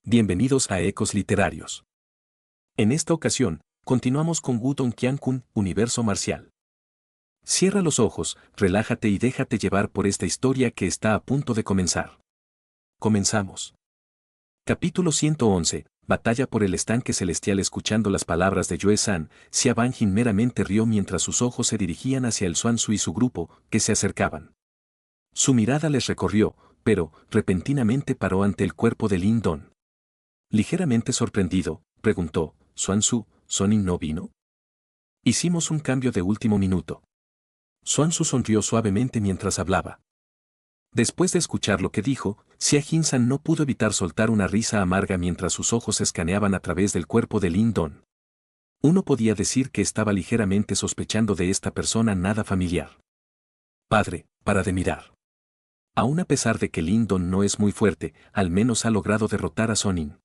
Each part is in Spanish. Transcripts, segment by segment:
Bienvenidos a Ecos Literarios. En esta ocasión, continuamos con Wudong Qiankun, Universo Marcial. Cierra los ojos, relájate y déjate llevar por esta historia que está a punto de comenzar. Comenzamos. Capítulo 111, Batalla por el estanque celestial. Escuchando las palabras de Yue San, Xia Banjin meramente rió mientras sus ojos se dirigían hacia el Xuanzu y su grupo, que se acercaban. Su mirada les recorrió, pero, repentinamente paró ante el cuerpo de Lin Don. Ligeramente sorprendido, preguntó, «Xuanzu, ¿Sonin no vino?» Hicimos un cambio de último minuto. Xuanzu sonrió suavemente mientras hablaba. Después de escuchar lo que dijo, Xia Jinsan no pudo evitar soltar una risa amarga mientras sus ojos escaneaban a través del cuerpo de Lin Don. Uno podía decir que estaba ligeramente sospechando de esta persona nada familiar. Padre, para de mirar. Aún a pesar de que Lin Don no es muy fuerte, al menos ha logrado derrotar a Sonin.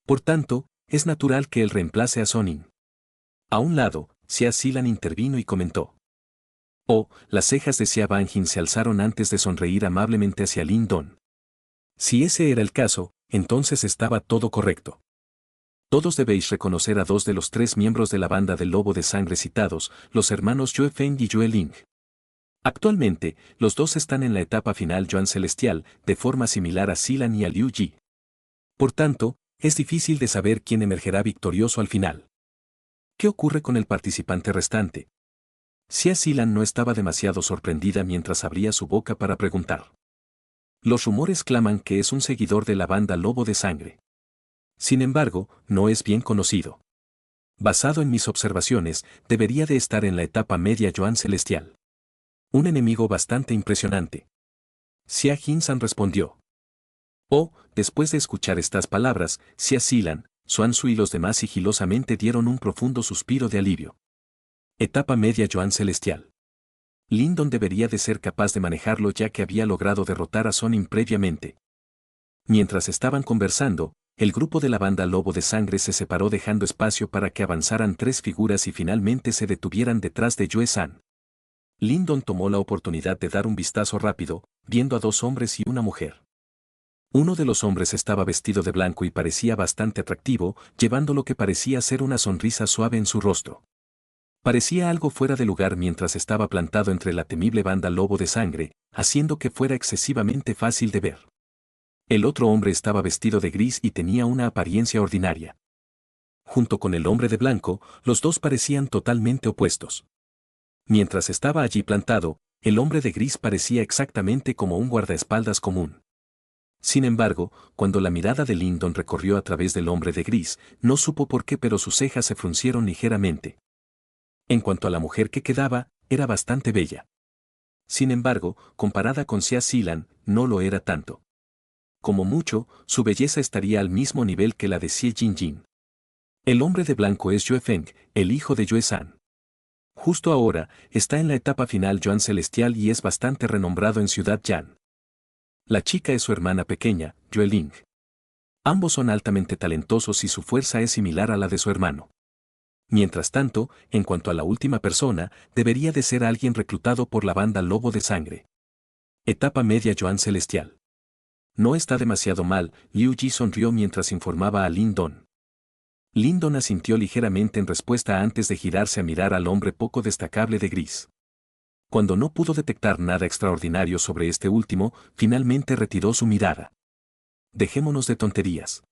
Por tanto, es natural que él reemplace a Sonin. A un lado, Xia Zilan intervino y comentó. Oh, las cejas de Xia Banjin se alzaron antes de sonreír amablemente hacia Lin Don. Si ese era el caso, entonces estaba todo correcto. Todos debéis reconocer a dos de los tres miembros de la banda del Lobo de Sangre citados, los hermanos Yue Feng y Yue Ling. Actualmente, los dos están en la etapa final Yuan Celestial, de forma similar a Zilan y a Liu Yi. Por tanto, es difícil de saber quién emergerá victorioso al final. ¿Qué ocurre con el participante restante? Xia Zilan no estaba demasiado sorprendida mientras abría su boca para preguntar. Los rumores claman que es un seguidor de la banda Lobo de Sangre. Sin embargo, no es bien conocido. Basado en mis observaciones, debería de estar en la etapa media Yuan Celestial. Un enemigo bastante impresionante. Xia Jinsan respondió. Oh, después de escuchar estas palabras, Xia Zilan, Xuanzu y los demás sigilosamente dieron un profundo suspiro de alivio. Etapa media Yuan Celestial. Lin Don debería de ser capaz de manejarlo ya que había logrado derrotar a Sonin previamente. Mientras estaban conversando, el grupo de la banda Lobo de Sangre se separó dejando espacio para que avanzaran tres figuras y finalmente se detuvieran detrás de Yue San. Lin Don tomó la oportunidad de dar un vistazo rápido, viendo a dos hombres y una mujer. Uno de los hombres estaba vestido de blanco y parecía bastante atractivo, llevando lo que parecía ser una sonrisa suave en su rostro. Parecía algo fuera de lugar mientras estaba plantado entre la temible banda Lobo de Sangre, haciendo que fuera excesivamente fácil de ver. El otro hombre estaba vestido de gris y tenía una apariencia ordinaria. Junto con el hombre de blanco, los dos parecían totalmente opuestos. Mientras estaba allí plantado, el hombre de gris parecía exactamente como un guardaespaldas común. Sin embargo, cuando la mirada de Lin Don recorrió a través del hombre de gris, no supo por qué pero sus cejas se fruncieron ligeramente. En cuanto a la mujer que quedaba, era bastante bella. Sin embargo, comparada con Xia Zilan, no lo era tanto. Como mucho, su belleza estaría al mismo nivel que la de Xie Jinjin. El hombre de blanco es Yue Feng, el hijo de Yue San. Justo ahora, está en la etapa final Yuan Celestial y es bastante renombrado en Ciudad Yan. La chica es su hermana pequeña, Yue Ling. Ambos son altamente talentosos y su fuerza es similar a la de su hermano. Mientras tanto, en cuanto a la última persona, debería de ser alguien reclutado por la banda Lobo de Sangre. Etapa media Yuan Celestial. No está demasiado mal, Liu Yi sonrió mientras informaba a Lin Don. Lin Don asintió ligeramente en respuesta antes de girarse a mirar al hombre poco destacable de gris. Cuando no pudo detectar nada extraordinario sobre este último, finalmente retiró su mirada. Dejémonos de tonterías.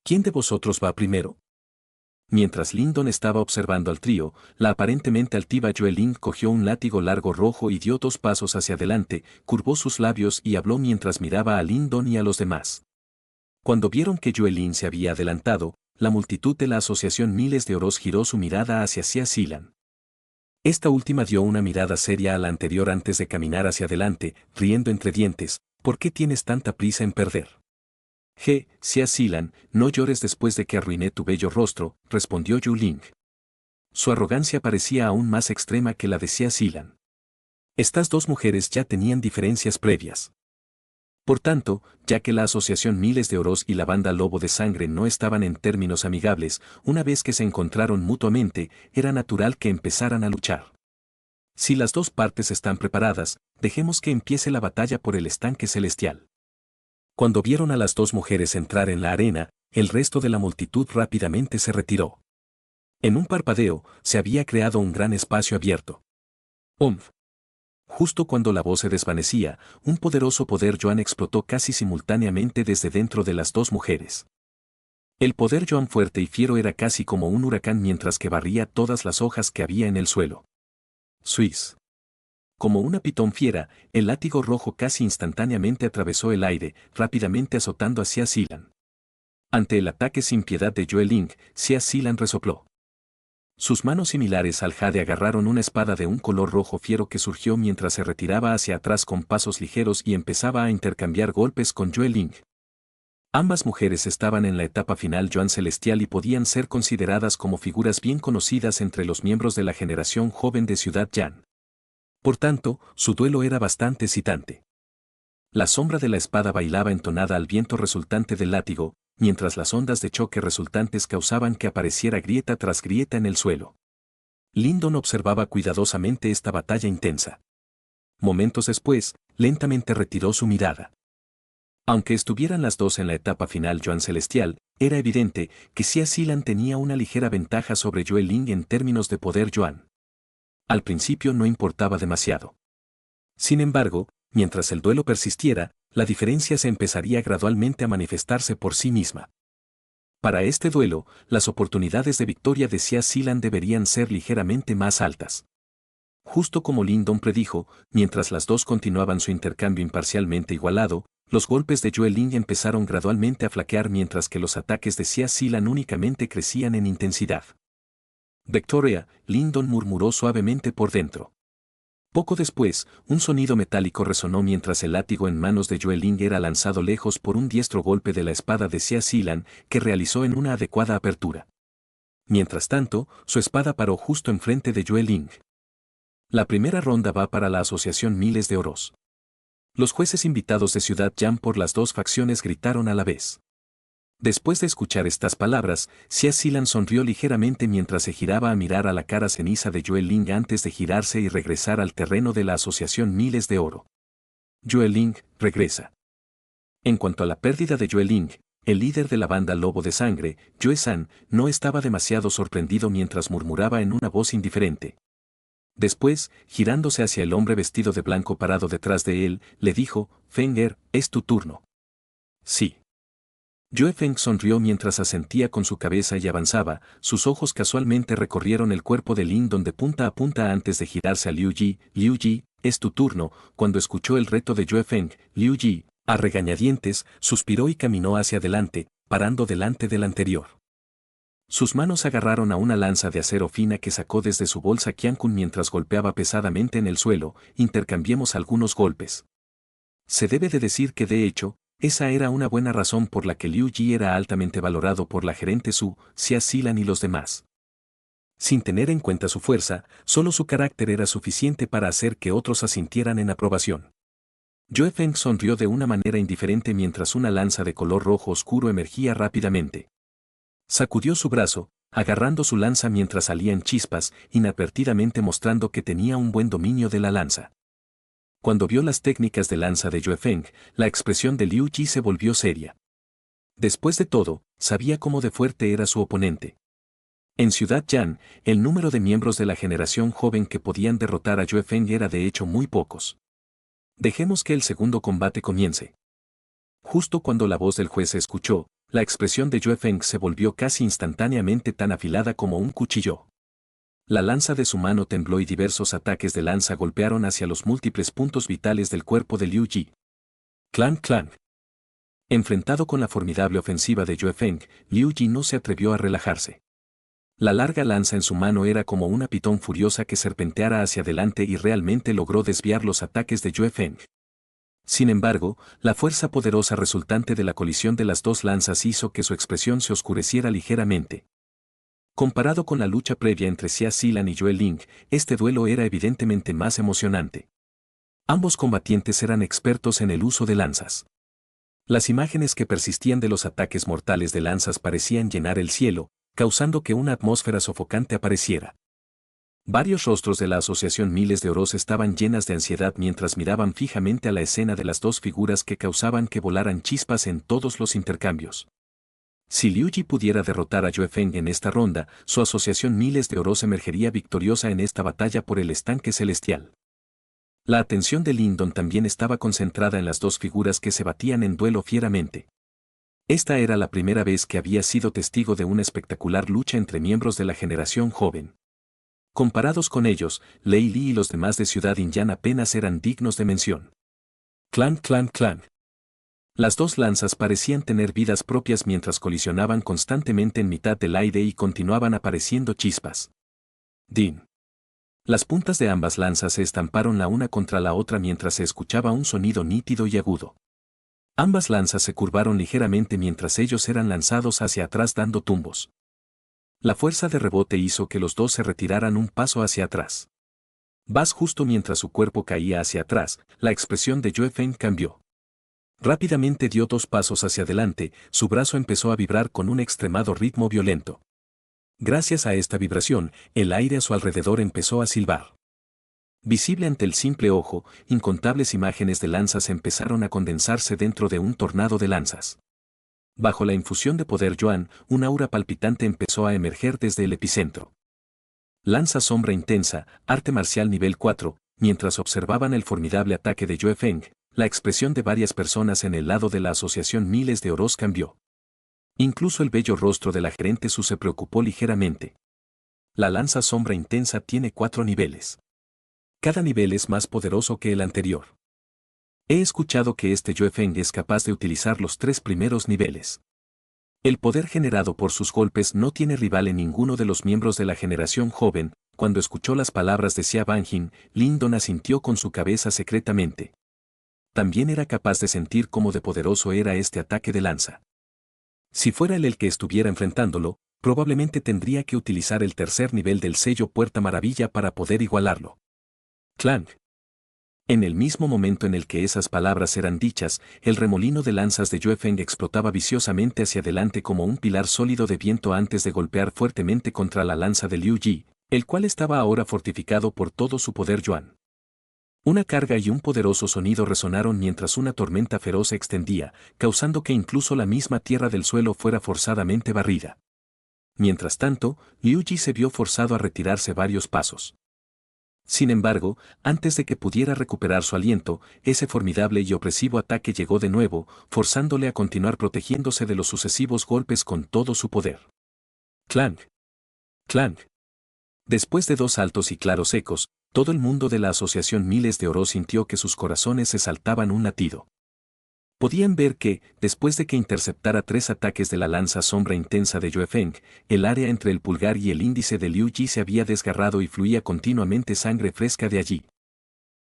¿Quién de vosotros va primero? Mientras Lin Don estaba observando al trío, la aparentemente altiva Yue Ling cogió un látigo largo rojo y dio 2 pasos hacia adelante, curvó sus labios y habló mientras miraba a Lin Don y a los demás. Cuando vieron que Yue Ling se había adelantado, la multitud de la Asociación Miles de Oros giró su mirada hacia Xia Zilan. Esta última dio una mirada seria a la anterior antes de caminar hacia adelante, riendo entre dientes. ¿Por qué tienes tanta prisa en perder? Xia Zilan, no llores después de que arruiné tu bello rostro, respondió Yu Ling. Su arrogancia parecía aún más extrema que la de Xia Zilan. Estas dos mujeres ya tenían diferencias previas. Por tanto, ya que la Asociación Miles de Oros y la banda Lobo de Sangre no estaban en términos amigables, una vez que se encontraron mutuamente, era natural que empezaran a luchar. Si las dos partes están preparadas, dejemos que empiece la batalla por el estanque celestial. Cuando vieron a las dos mujeres entrar en la arena, el resto de la multitud rápidamente se retiró. En un parpadeo, se había creado un gran espacio abierto. ¡Umf! Justo cuando la voz se desvanecía, un poderoso poder Joan explotó casi simultáneamente desde dentro de las dos mujeres. El poder Joan fuerte y fiero era casi como un huracán mientras que barría todas las hojas que había en el suelo. Suiz. Como una pitón fiera, el látigo rojo casi instantáneamente atravesó el aire, rápidamente azotando a Xia Zilan. Ante el ataque sin piedad de Yue Ling, Xia Zilan resopló. Sus manos similares al jade agarraron una espada de un color rojo fiero que surgió mientras se retiraba hacia atrás con pasos ligeros y empezaba a intercambiar golpes con Yue Ling. Ambas mujeres estaban en la etapa final Joan Celestial y podían ser consideradas como figuras bien conocidas entre los miembros de la generación joven de Ciudad Yan. Por tanto, su duelo era bastante excitante. La sombra de la espada bailaba entonada al viento resultante del látigo, mientras las ondas de choque resultantes causaban que apareciera grieta tras grieta en el suelo. Lyndon observaba cuidadosamente esta batalla intensa. Momentos después, lentamente retiró su mirada. Aunque estuvieran las dos en la etapa final Joan Celestial, era evidente que Xia Zilan tenía una ligera ventaja sobre Yue Ling en términos de poder Joan. Al principio no importaba demasiado. Sin embargo, mientras el duelo persistiera, la diferencia se empezaría gradualmente a manifestarse por sí misma. Para este duelo, las oportunidades de victoria de Xia Zilan deberían ser ligeramente más altas. Justo como Lyndon predijo, mientras las dos continuaban su intercambio imparcialmente igualado, los golpes de Yue Ling empezaron gradualmente a flaquear mientras que los ataques de Xia Zilan únicamente crecían en intensidad. Victoria, Lyndon murmuró suavemente por dentro. Poco después, un sonido metálico resonó mientras el látigo en manos de Yue Ling era lanzado lejos por un diestro golpe de la espada de Xia Zilan, que realizó en una adecuada apertura. Mientras tanto, su espada paró justo enfrente de Yue Ling. La primera ronda va para la Asociación Miles de Oros. Los jueces invitados de Ciudad Yan por las dos facciones gritaron a la vez. Después de escuchar estas palabras, Xia Zilan sonrió ligeramente mientras se giraba a mirar a la cara ceniza de Yue Ling antes de girarse y regresar al terreno de la Asociación Miles de Oro. Yue Ling, regresa. En cuanto a la pérdida de Yue Ling, el líder de la banda Lobo de Sangre, Yue San, no estaba demasiado sorprendido mientras murmuraba en una voz indiferente. Después, girándose hacia el hombre vestido de blanco parado detrás de él, le dijo, Fenger, es tu turno. Sí. Yue Feng sonrió mientras asentía con su cabeza y avanzaba, sus ojos casualmente recorrieron el cuerpo de Lyndon de punta a punta antes de girarse a Liu Yi. Liu Yi, es tu turno. Cuando escuchó el reto de Yue Feng, Liu Yi, a regañadientes, suspiró y caminó hacia adelante, parando delante del anterior. Sus manos agarraron a una lanza de acero fina que sacó desde su bolsa Qiankun mientras golpeaba pesadamente en el suelo. Intercambiemos algunos golpes. Se debe de decir que de hecho, esa era una buena razón por la que Liu Yi era altamente valorado por la gerente Su, Xia Zilan y los demás. Sin tener en cuenta su fuerza, solo su carácter era suficiente para hacer que otros asintieran en aprobación. Yue Feng sonrió de una manera indiferente mientras una lanza de color rojo oscuro emergía rápidamente. Sacudió su brazo, agarrando su lanza mientras salían chispas, inadvertidamente mostrando que tenía un buen dominio de la lanza. Cuando vio las técnicas de lanza de Yue Feng, la expresión de Liu Yi se volvió seria. Después de todo, sabía cómo de fuerte era su oponente. En Ciudad Yan, el número de miembros de la generación joven que podían derrotar a Yue Feng era de hecho muy pocos. Dejemos que el segundo combate comience. Justo cuando la voz del juez se escuchó, la expresión de Yue Feng se volvió casi instantáneamente tan afilada como un cuchillo. La lanza de su mano tembló y diversos ataques de lanza golpearon hacia los múltiples puntos vitales del cuerpo de Liu Yi. Clan clan. Enfrentado con la formidable ofensiva de Yue Feng, Liu Yi no se atrevió a relajarse. La larga lanza en su mano era como una pitón furiosa que serpenteara hacia adelante y realmente logró desviar los ataques de Yue Feng. Sin embargo, la fuerza poderosa resultante de la colisión de las dos lanzas hizo que su expresión se oscureciera ligeramente. Comparado con la lucha previa entre Xia Zilan y Yue Ling, este duelo era evidentemente más emocionante. Ambos combatientes eran expertos en el uso de lanzas. Las imágenes que persistían de los ataques mortales de lanzas parecían llenar el cielo, causando que una atmósfera sofocante apareciera. Varios rostros de la asociación Miles de Oros estaban llenas de ansiedad mientras miraban fijamente a la escena de las dos figuras que causaban que volaran chispas en todos los intercambios. Si Liu Ji pudiera derrotar a Yue Feng en esta ronda, su asociación Miles de Oros emergería victoriosa en esta batalla por el estanque celestial. La atención de Lindon también estaba concentrada en las dos figuras que se batían en duelo fieramente. Esta era la primera vez que había sido testigo de una espectacular lucha entre miembros de la generación joven. Comparados con ellos, Lei Li y los demás de Ciudad Inyan apenas eran dignos de mención. Clan, clan, clan. Las dos lanzas parecían tener vidas propias mientras colisionaban constantemente en mitad del aire y continuaban apareciendo chispas. Din. Las puntas de ambas lanzas se estamparon la una contra la otra mientras se escuchaba un sonido nítido y agudo. Ambas lanzas se curvaron ligeramente mientras ellos eran lanzados hacia atrás dando tumbos. La fuerza de rebote hizo que los dos se retiraran un paso hacia atrás. Justo mientras su cuerpo caía hacia atrás, la expresión de Yue Feng cambió. Rápidamente dio 2 pasos hacia adelante, su brazo empezó a vibrar con un extremado ritmo violento. Gracias a esta vibración, el aire a su alrededor empezó a silbar. Visible ante el simple ojo, incontables imágenes de lanzas empezaron a condensarse dentro de un tornado de lanzas. Bajo la infusión de poder Yuan, un aura palpitante empezó a emerger desde el epicentro. Lanza sombra intensa, arte marcial nivel 4, mientras observaban el formidable ataque de Yue Feng, la expresión de varias personas en el lado de la asociación Miles de Oros cambió. Incluso el bello rostro de la gerente Su se preocupó ligeramente. La lanza sombra intensa tiene 4 niveles. Cada nivel es más poderoso que el anterior. He escuchado que este Yue Feng es capaz de utilizar los 3 primeros niveles. El poder generado por sus golpes no tiene rival en ninguno de los miembros de la generación joven. Cuando escuchó las palabras de Xia Banjin, Lindon asintió con su cabeza secretamente. También era capaz de sentir cómo de poderoso era este ataque de lanza. Si fuera él el que estuviera enfrentándolo, probablemente tendría que utilizar el tercer nivel del sello Puerta Maravilla para poder igualarlo. Clank. En el mismo momento en el que esas palabras eran dichas, el remolino de lanzas de Yue Feng explotaba viciosamente hacia adelante como un pilar sólido de viento antes de golpear fuertemente contra la lanza de Liu Ji, el cual estaba ahora fortificado por todo su poder Yuan. Una carga y un poderoso sonido resonaron mientras una tormenta feroz se extendía, causando que incluso la misma tierra del suelo fuera forzadamente barrida. Mientras tanto, Liu Ji se vio forzado a retirarse varios pasos. Sin embargo, antes de que pudiera recuperar su aliento, ese formidable y opresivo ataque llegó de nuevo, forzándole a continuar protegiéndose de los sucesivos golpes con todo su poder. Clank. Clank. Después de 2 saltos y claros ecos, todo el mundo de la asociación Miles de Oros sintió que sus corazones se saltaban un latido. Podían ver que, después de que interceptara 3 ataques de la lanza sombra intensa de Yue Feng, el área entre el pulgar y el índice de Liu Ji se había desgarrado y fluía continuamente sangre fresca de allí.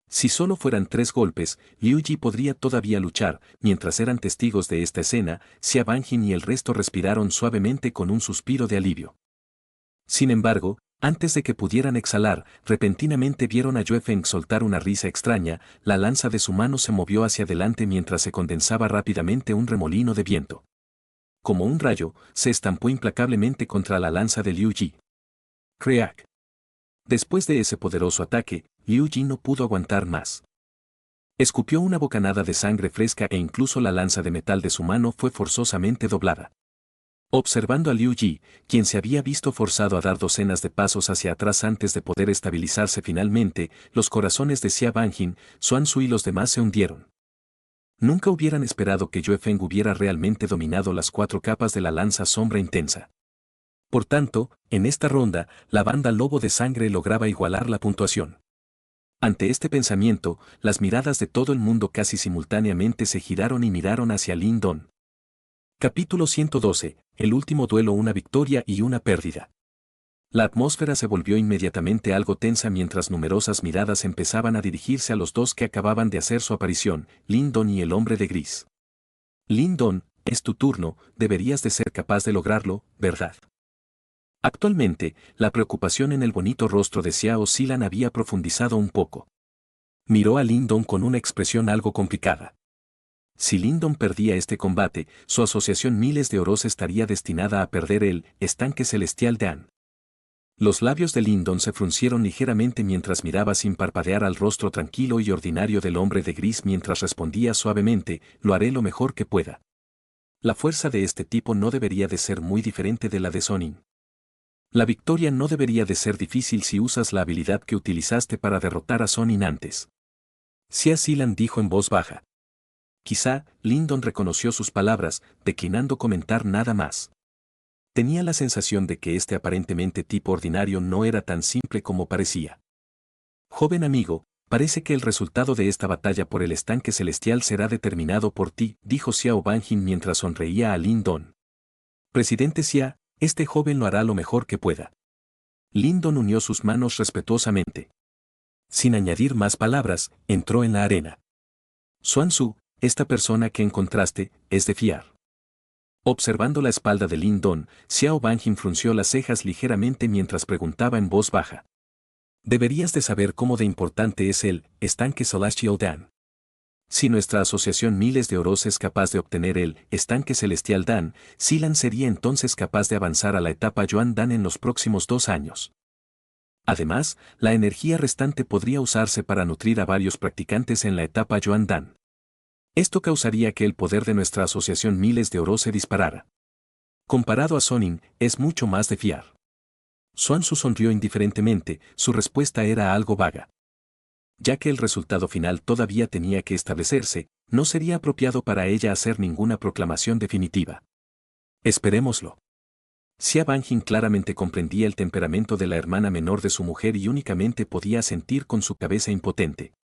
Si solo fueran 3 golpes, Liu Ji podría todavía luchar. Mientras eran testigos de esta escena, Xia Banjin y el resto respiraron suavemente con un suspiro de alivio. Sin embargo, antes de que pudieran exhalar, repentinamente vieron a Yue Feng soltar una risa extraña. La lanza de su mano se movió hacia adelante mientras se condensaba rápidamente un remolino de viento. Como un rayo, se estampó implacablemente contra la lanza de Liu Ji. Crack. Después de ese poderoso ataque, Liu Ji no pudo aguantar más. Escupió una bocanada de sangre fresca e incluso la lanza de metal de su mano fue forzosamente doblada. Observando a Liu Ji, quien se había visto forzado a dar docenas de pasos hacia atrás antes de poder estabilizarse finalmente, los corazones de Xia Banjin, Xuan Su y los demás se hundieron. Nunca hubieran esperado que Yue Feng hubiera realmente dominado las 4 capas de la lanza sombra intensa. Por tanto, en esta ronda, la banda Lobo de Sangre lograba igualar la puntuación. Ante este pensamiento, las miradas de todo el mundo casi simultáneamente se giraron y miraron hacia Lindon. Capítulo 112. El último duelo, una victoria y una pérdida. La atmósfera se volvió inmediatamente algo tensa mientras numerosas miradas empezaban a dirigirse a los dos que acababan de hacer su aparición, Lindon y el hombre de gris. Lindon, es tu turno, deberías de ser capaz de lograrlo, ¿verdad? Actualmente, la preocupación en el bonito rostro de Xiao Zilan había profundizado un poco. Miró a Lindon con una expresión algo complicada. Si Lindon perdía este combate, su asociación Miles de Oros estaría destinada a perder el estanque celestial de An. Los labios de Lyndon se fruncieron ligeramente mientras miraba sin parpadear al rostro tranquilo y ordinario del hombre de gris mientras respondía suavemente, lo haré lo mejor que pueda. La fuerza de este tipo no debería de ser muy diferente de la de Sonin. La victoria no debería de ser difícil si usas la habilidad que utilizaste para derrotar a Sonin antes. Xia Zilan dijo en voz baja. Quizá, Lyndon reconoció sus palabras, declinando comentar nada más. Tenía la sensación de que este aparentemente tipo ordinario no era tan simple como parecía. Joven amigo, parece que el resultado de esta batalla por el estanque celestial será determinado por ti, dijo Xiao Banjin mientras sonreía a Lyndon. Presidente Xia, este joven lo hará lo mejor que pueda. Lyndon unió sus manos respetuosamente. Sin añadir más palabras, entró en la arena. Xuanzu, esta persona que encontraste, es de fiar. Observando la espalda de Lyndon, Xiao Banjin frunció las cejas ligeramente mientras preguntaba en voz baja. Deberías de saber cómo de importante es el estanque Celestial Dan. Si nuestra asociación Miles de Oros es capaz de obtener el estanque Celestial Dan, Zilan sería entonces capaz de avanzar a la etapa Yuan Dan en los próximos 2 años. Además, la energía restante podría usarse para nutrir a varios practicantes en la etapa Yuan Dan. Esto causaría que el poder de nuestra asociación Miles de Oros se disparara. Comparado a Sonin, es mucho más de fiar. Xuanzu sonrió indiferentemente, su respuesta era algo vaga. Ya que el resultado final todavía tenía que establecerse, no sería apropiado para ella hacer ninguna proclamación definitiva. Esperémoslo. Xia Banjin claramente comprendía el temperamento de la hermana menor de su mujer y únicamente podía sentir con su cabeza impotente.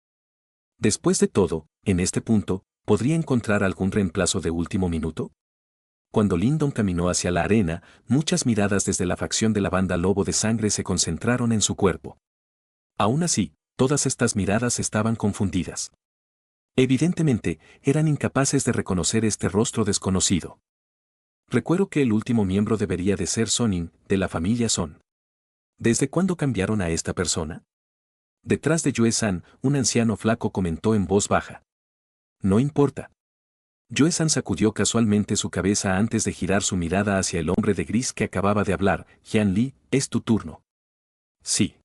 Después de todo, en este punto, ¿podría encontrar algún reemplazo de último minuto? Cuando Lyndon caminó hacia la arena, muchas miradas desde la facción de la banda Lobo de Sangre se concentraron en su cuerpo. Aún así, todas estas miradas estaban confundidas. Evidentemente, eran incapaces de reconocer este rostro desconocido. Recuerdo que el último miembro debería de ser Sonin, de la familia Son. ¿Desde cuándo cambiaron a esta persona? Detrás de Yue-san, un anciano flaco comentó en voz baja. No importa. Yue-san sacudió casualmente su cabeza antes de girar su mirada hacia el hombre de gris que acababa de hablar. Jian Li, es tu turno. Sí.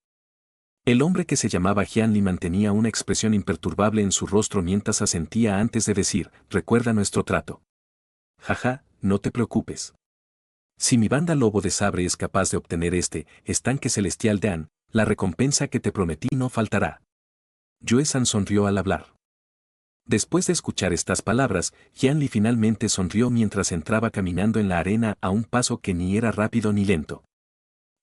El hombre que se llamaba Jian Li mantenía una expresión imperturbable en su rostro mientras asentía antes de decir, recuerda nuestro trato. Jaja, no te preocupes. Si mi banda Lobo de Sabre es capaz de obtener este estanque celestial Dan, la recompensa que te prometí no faltará. Yue-san sonrió al hablar. Después de escuchar estas palabras, Jian Li finalmente sonrió mientras entraba caminando en la arena a un paso que ni era rápido ni lento.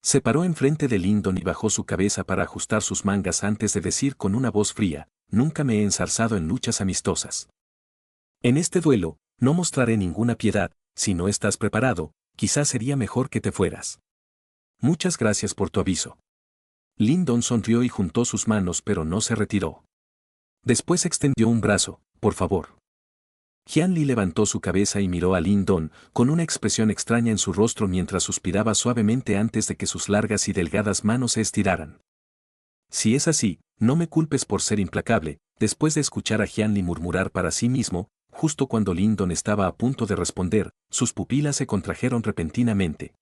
Se paró enfrente de Lyndon y bajó su cabeza para ajustar sus mangas antes de decir con una voz fría, nunca me he enzarzado en luchas amistosas. En este duelo, no mostraré ninguna piedad, si no estás preparado, quizás sería mejor que te fueras. Muchas gracias por tu aviso. Lyndon sonrió y juntó sus manos pero no se retiró. Después extendió un brazo, por favor. Jian Li levantó su cabeza y miró a Lyndon, con una expresión extraña en su rostro mientras suspiraba suavemente antes de que sus largas y delgadas manos se estiraran. Si es así, no me culpes por ser implacable, después de escuchar a Jian Li murmurar para sí mismo, justo cuando Lyndon estaba a punto de responder, sus pupilas se contrajeron repentinamente.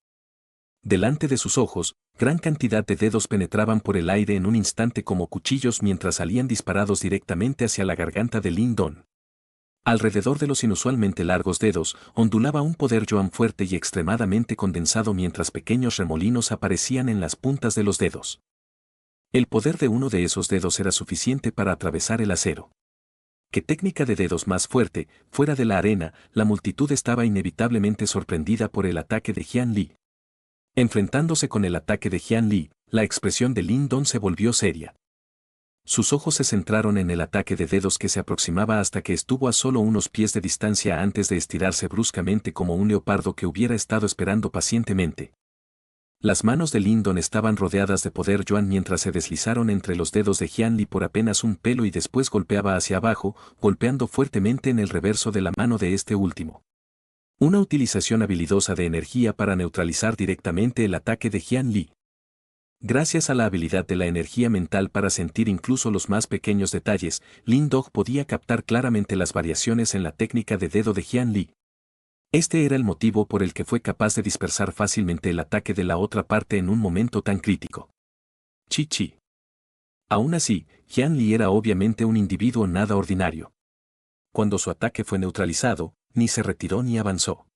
Delante de sus ojos, gran cantidad de dedos penetraban por el aire en un instante como cuchillos mientras salían disparados directamente hacia la garganta de Lyndon. Alrededor de los inusualmente largos dedos, ondulaba un poder Yuan fuerte y extremadamente condensado mientras pequeños remolinos aparecían en las puntas de los dedos. El poder de uno de esos dedos era suficiente para atravesar el acero. ¿Qué técnica de dedos más fuerte? Fuera de la arena, la multitud estaba inevitablemente sorprendida por el ataque de Jian Li. Enfrentándose con el ataque de Jian Li, la expresión de Lyndon se volvió seria. Sus ojos se centraron en el ataque de dedos que se aproximaba hasta que estuvo a solo unos pies de distancia antes de estirarse bruscamente como un leopardo que hubiera estado esperando pacientemente. Las manos de Lyndon estaban rodeadas de poder Yuan mientras se deslizaron entre los dedos de Jian Li por apenas un pelo y después golpeaba hacia abajo, golpeando fuertemente en el reverso de la mano de este último. Una utilización habilidosa de energía para neutralizar directamente el ataque de Jian Li. Gracias a la habilidad de la energía mental para sentir incluso los más pequeños detalles, Lyndon podía captar claramente las variaciones en la técnica de dedo de Jian Li. Este era el motivo por el que fue capaz de dispersar fácilmente el ataque de la otra parte en un momento tan crítico. Chi Chi. Aún así, Jian Li era obviamente un individuo nada ordinario. Cuando su ataque fue neutralizado, ni se retiró ni avanzó.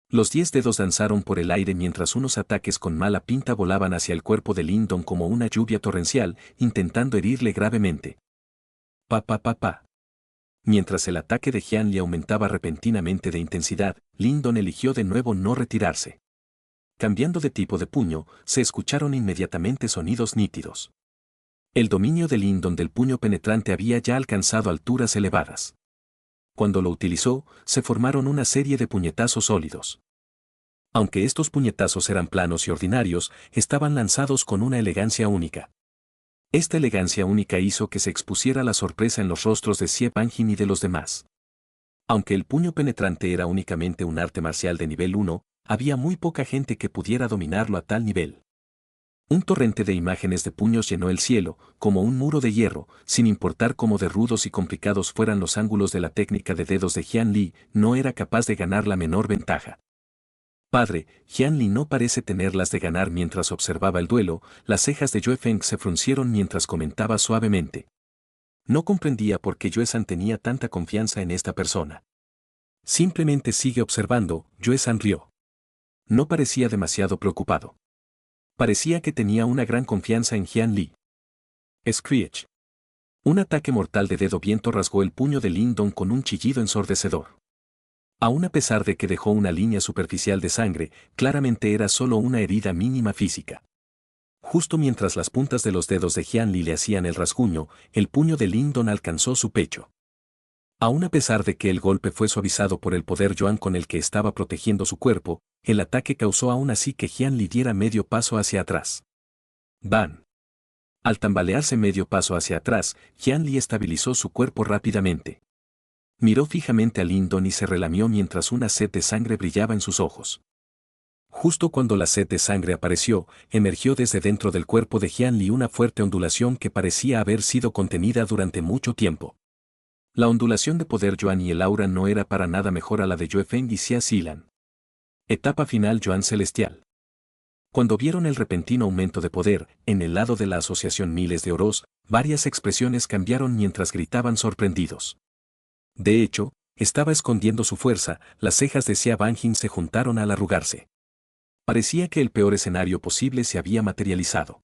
Los 10 dedos danzaron por el aire mientras unos ataques con mala pinta volaban hacia el cuerpo de Lindon como una lluvia torrencial, intentando herirle gravemente. Pa. Mientras el ataque de Jian Li aumentaba repentinamente de intensidad, Lindon eligió de nuevo no retirarse. Cambiando de tipo de puño, se escucharon inmediatamente sonidos nítidos. El dominio de Lindon del puño penetrante había ya alcanzado alturas elevadas. Cuando lo utilizó, se formaron una serie de puñetazos sólidos. Aunque estos puñetazos eran planos y ordinarios, estaban lanzados con una elegancia única. Esta elegancia única hizo que se expusiera la sorpresa en los rostros de Xie Banjin y de los demás. Aunque el puño penetrante era únicamente un arte marcial de nivel 1, había muy poca gente que pudiera dominarlo a tal nivel. Un torrente de imágenes de puños llenó el cielo, como un muro de hierro, sin importar cómo de rudos y complicados fueran los ángulos de la técnica de dedos de Jian Li, no era capaz de ganar la menor ventaja. Padre, Jian Li no parece tenerlas de ganar. Mientras observaba el duelo, las cejas de Yue Feng se fruncieron mientras comentaba suavemente. No comprendía por qué Yue San tenía tanta confianza en esta persona. Simplemente sigue observando, Yue San rió. No parecía demasiado preocupado. Parecía que tenía una gran confianza en Jian Li. Screech. Un ataque mortal de dedo viento rasgó el puño de Lindon con un chillido ensordecedor. Aún a pesar de que dejó una línea superficial de sangre, claramente era solo una herida mínima física. Justo mientras las puntas de los dedos de Jian Li le hacían el rasguño, el puño de Lindon alcanzó su pecho. Aún a pesar de que el golpe fue suavizado por el poder Yuan con el que estaba protegiendo su cuerpo, el ataque causó aún así que Jian Li diera medio paso hacia atrás. ¡Ban! Al tambalearse medio paso hacia atrás, Jian Li estabilizó su cuerpo rápidamente. Miró fijamente a Lindon y se relamió mientras una sed de sangre brillaba en sus ojos. Justo cuando la sed de sangre apareció, emergió desde dentro del cuerpo de Jian Li una fuerte ondulación que parecía haber sido contenida durante mucho tiempo. La ondulación de poder Yuan y el aura no era para nada mejor a la de Yue Feng y Xia Zilan. Etapa final Yuan Celestial. Cuando vieron el repentino aumento de poder, en el lado de la asociación Miles de Oros, varias expresiones cambiaron mientras gritaban sorprendidos. De hecho, estaba escondiendo su fuerza, las cejas de Xia Banjin se juntaron al arrugarse. Parecía que el peor escenario posible se había materializado.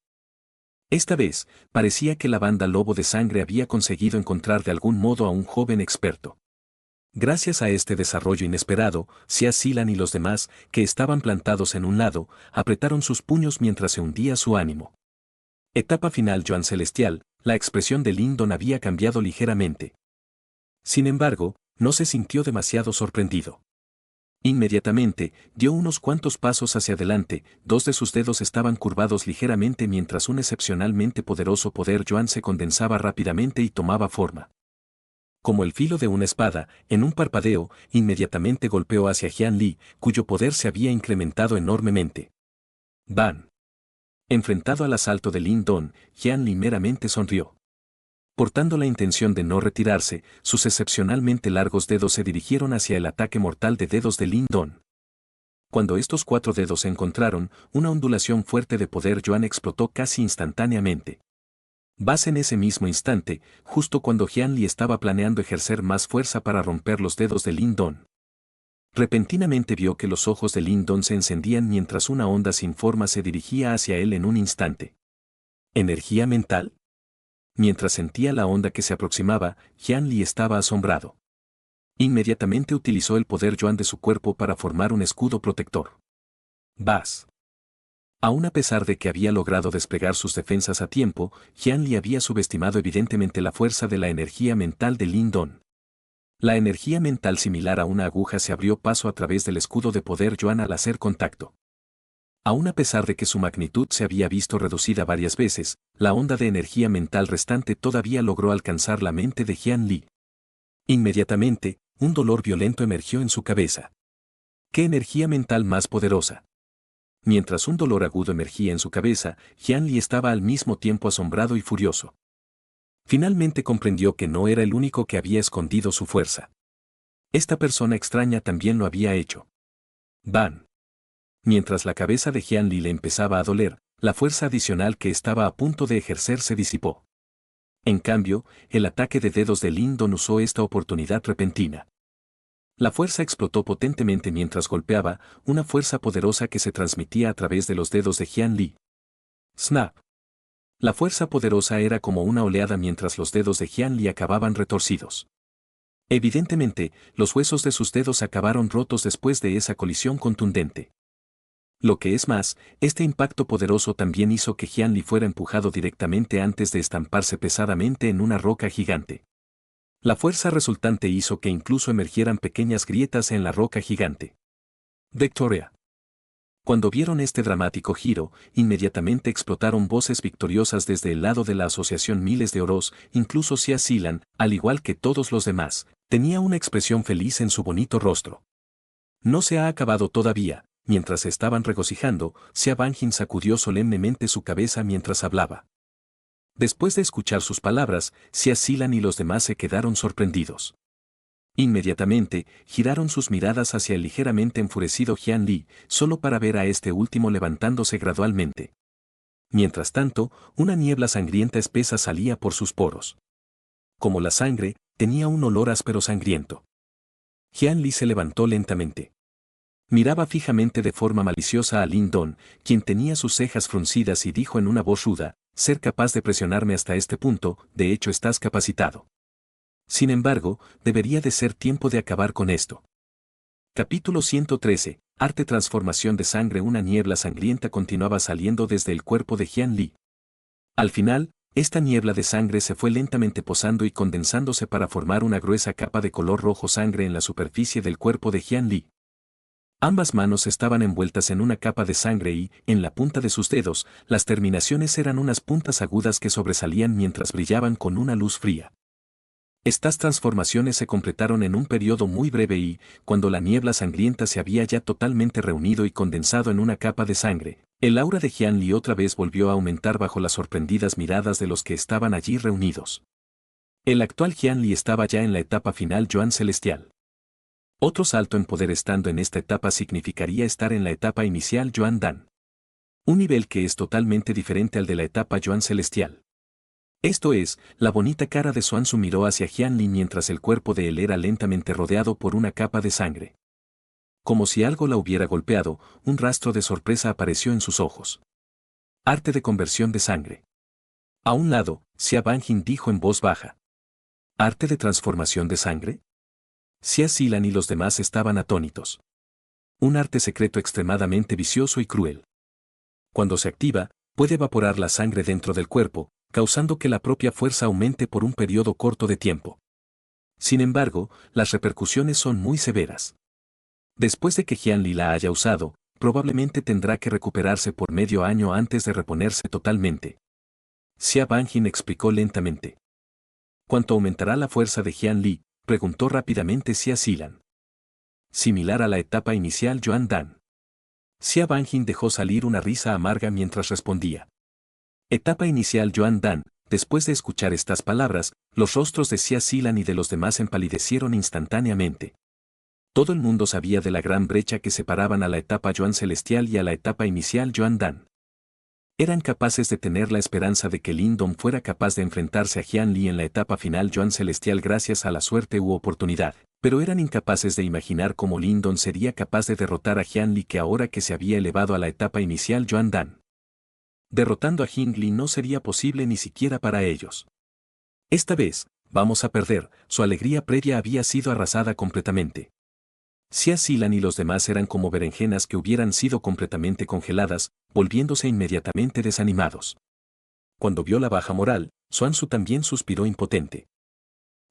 Esta vez, parecía que la banda Lobo de Sangre había conseguido encontrar de algún modo a un joven experto. Gracias a este desarrollo inesperado, Xia Zilan y los demás, que estaban plantados en un lado, apretaron sus puños mientras se hundía su ánimo. Etapa final Yuan Celestial, la expresión de Lindon había cambiado ligeramente. Sin embargo, no se sintió demasiado sorprendido. Inmediatamente, dio unos cuantos pasos hacia adelante, dos de sus dedos estaban curvados ligeramente mientras un excepcionalmente poderoso poder Yuan se condensaba rápidamente y tomaba forma. Como el filo de una espada, en un parpadeo, inmediatamente golpeó hacia Jian Li, cuyo poder se había incrementado enormemente. ¡Ban! Enfrentado al asalto de Lindon, Jian Li meramente sonrió. Portando la intención de no retirarse, sus excepcionalmente largos dedos se dirigieron hacia el ataque mortal de dedos de Lindon. Cuando estos 4 dedos se encontraron, una ondulación fuerte de poder Yuan explotó casi instantáneamente. En ese mismo instante, justo cuando Jian Li estaba planeando ejercer más fuerza para romper los dedos de Lindon. Repentinamente vio que los ojos de Lindon se encendían mientras una onda sin forma se dirigía hacia él en un instante. ¿Energía mental? Mientras sentía la onda que se aproximaba, Jian Li estaba asombrado. Inmediatamente utilizó el poder Yuan de su cuerpo para formar un escudo protector. ¡Bas! Aún a pesar de que había logrado desplegar sus defensas a tiempo, Jian Li había subestimado evidentemente la fuerza de la energía mental de Lindon. La energía mental similar a una aguja se abrió paso a través del escudo de poder Yuan al hacer contacto. Aún a pesar de que su magnitud se había visto reducida varias veces, la onda de energía mental restante todavía logró alcanzar la mente de Jian Li. Inmediatamente, un dolor violento emergió en su cabeza. ¡Qué energía mental más poderosa! Mientras un dolor agudo emergía en su cabeza, Jian Li estaba al mismo tiempo asombrado y furioso. Finalmente comprendió que no era el único que había escondido su fuerza. Esta persona extraña también lo había hecho. Ban. Mientras la cabeza de Jian Li le empezaba a doler, la fuerza adicional que estaba a punto de ejercer se disipó. En cambio, el ataque de dedos de Lin Don usó esta oportunidad repentina. La fuerza explotó potentemente mientras golpeaba, una fuerza poderosa que se transmitía a través de los dedos de Jian Li. Snap. La fuerza poderosa era como una oleada mientras los dedos de Jian Li acababan retorcidos. Evidentemente, los huesos de sus dedos acabaron rotos después de esa colisión contundente. Lo que es más, este impacto poderoso también hizo que Jian Li fuera empujado directamente antes de estamparse pesadamente en una roca gigante. La fuerza resultante hizo que incluso emergieran pequeñas grietas en la roca gigante. Victoria. Cuando vieron este dramático giro, inmediatamente explotaron voces victoriosas desde el lado de la asociación Miles de Oros, incluso Xia Zilan, al igual que todos los demás, tenía una expresión feliz en su bonito rostro. No se ha acabado todavía. Mientras se estaban regocijando, Xia Banjin sacudió solemnemente su cabeza mientras hablaba. Después de escuchar sus palabras, Xia Zilan y los demás se quedaron sorprendidos. Inmediatamente, giraron sus miradas hacia el ligeramente enfurecido Jian Li, solo para ver a este último levantándose gradualmente. Mientras tanto, una niebla sangrienta espesa salía por sus poros. Como la sangre, tenía un olor áspero sangriento. Jian Li se levantó lentamente. Miraba fijamente de forma maliciosa a Lin Don, quien tenía sus cejas fruncidas y dijo en una voz ruda, ser capaz de presionarme hasta este punto, de hecho estás capacitado. Sin embargo, debería de ser tiempo de acabar con esto. Capítulo 113, Arte Transformación de Sangre. Una niebla sangrienta continuaba saliendo desde el cuerpo de Jian Li. Al final, esta niebla de sangre se fue lentamente posando y condensándose para formar una gruesa capa de color rojo sangre en la superficie del cuerpo de Jian Li. Ambas manos estaban envueltas en una capa de sangre y, en la punta de sus dedos, las terminaciones eran unas puntas agudas que sobresalían mientras brillaban con una luz fría. Estas transformaciones se completaron en un periodo muy breve y, cuando la niebla sangrienta se había ya totalmente reunido y condensado en una capa de sangre, el aura de Jian Li otra vez volvió a aumentar bajo las sorprendidas miradas de los que estaban allí reunidos. El actual Jian Li estaba ya en la etapa final Yuan Celestial. Otro salto en poder estando en esta etapa significaría estar en la etapa inicial Yuan Dan. Un nivel que es totalmente diferente al de la etapa Yuan Celestial. Esto es, la bonita cara de Xuanzu miró hacia Jian Li mientras el cuerpo de él era lentamente rodeado por una capa de sangre. Como si algo la hubiera golpeado, un rastro de sorpresa apareció en sus ojos. Arte de conversión de sangre. A un lado, Xia Banjin dijo en voz baja. ¿Arte de transformación de sangre? Xia Zilan y los demás estaban atónitos. Un arte secreto extremadamente vicioso y cruel. Cuando se activa, puede evaporar la sangre dentro del cuerpo, causando que la propia fuerza aumente por un periodo corto de tiempo. Sin embargo, las repercusiones son muy severas. Después de que Jian Li la haya usado, probablemente tendrá que recuperarse por medio año antes de reponerse totalmente. Xia Banjin explicó lentamente. ¿Cuánto aumentará la fuerza de Jian Li?, preguntó rápidamente Xia Zilan. Similar a la etapa inicial Yuan Dan. Xia Banjin dejó salir una risa amarga mientras respondía. Etapa inicial Yuan Dan. Después de escuchar estas palabras, los rostros de Xia Zilan y de los demás empalidecieron instantáneamente. Todo el mundo sabía de la gran brecha que separaban a la etapa Yuan Celestial y a la etapa inicial Yuan Dan. Eran capaces de tener la esperanza de que Lin Don fuera capaz de enfrentarse a Jian Li en la etapa final Yuan Celestial gracias a la suerte u oportunidad, pero eran incapaces de imaginar cómo Lin Don sería capaz de derrotar a Jian Li que ahora que se había elevado a la etapa inicial Yuan Dan. Derrotando a Jing Li no sería posible ni siquiera para ellos. Esta vez, vamos a perder, su alegría previa había sido arrasada completamente. Xia Zilan y los demás eran como berenjenas que hubieran sido completamente congeladas, volviéndose inmediatamente desanimados. Cuando vio la baja moral, Xuanzu también suspiró impotente.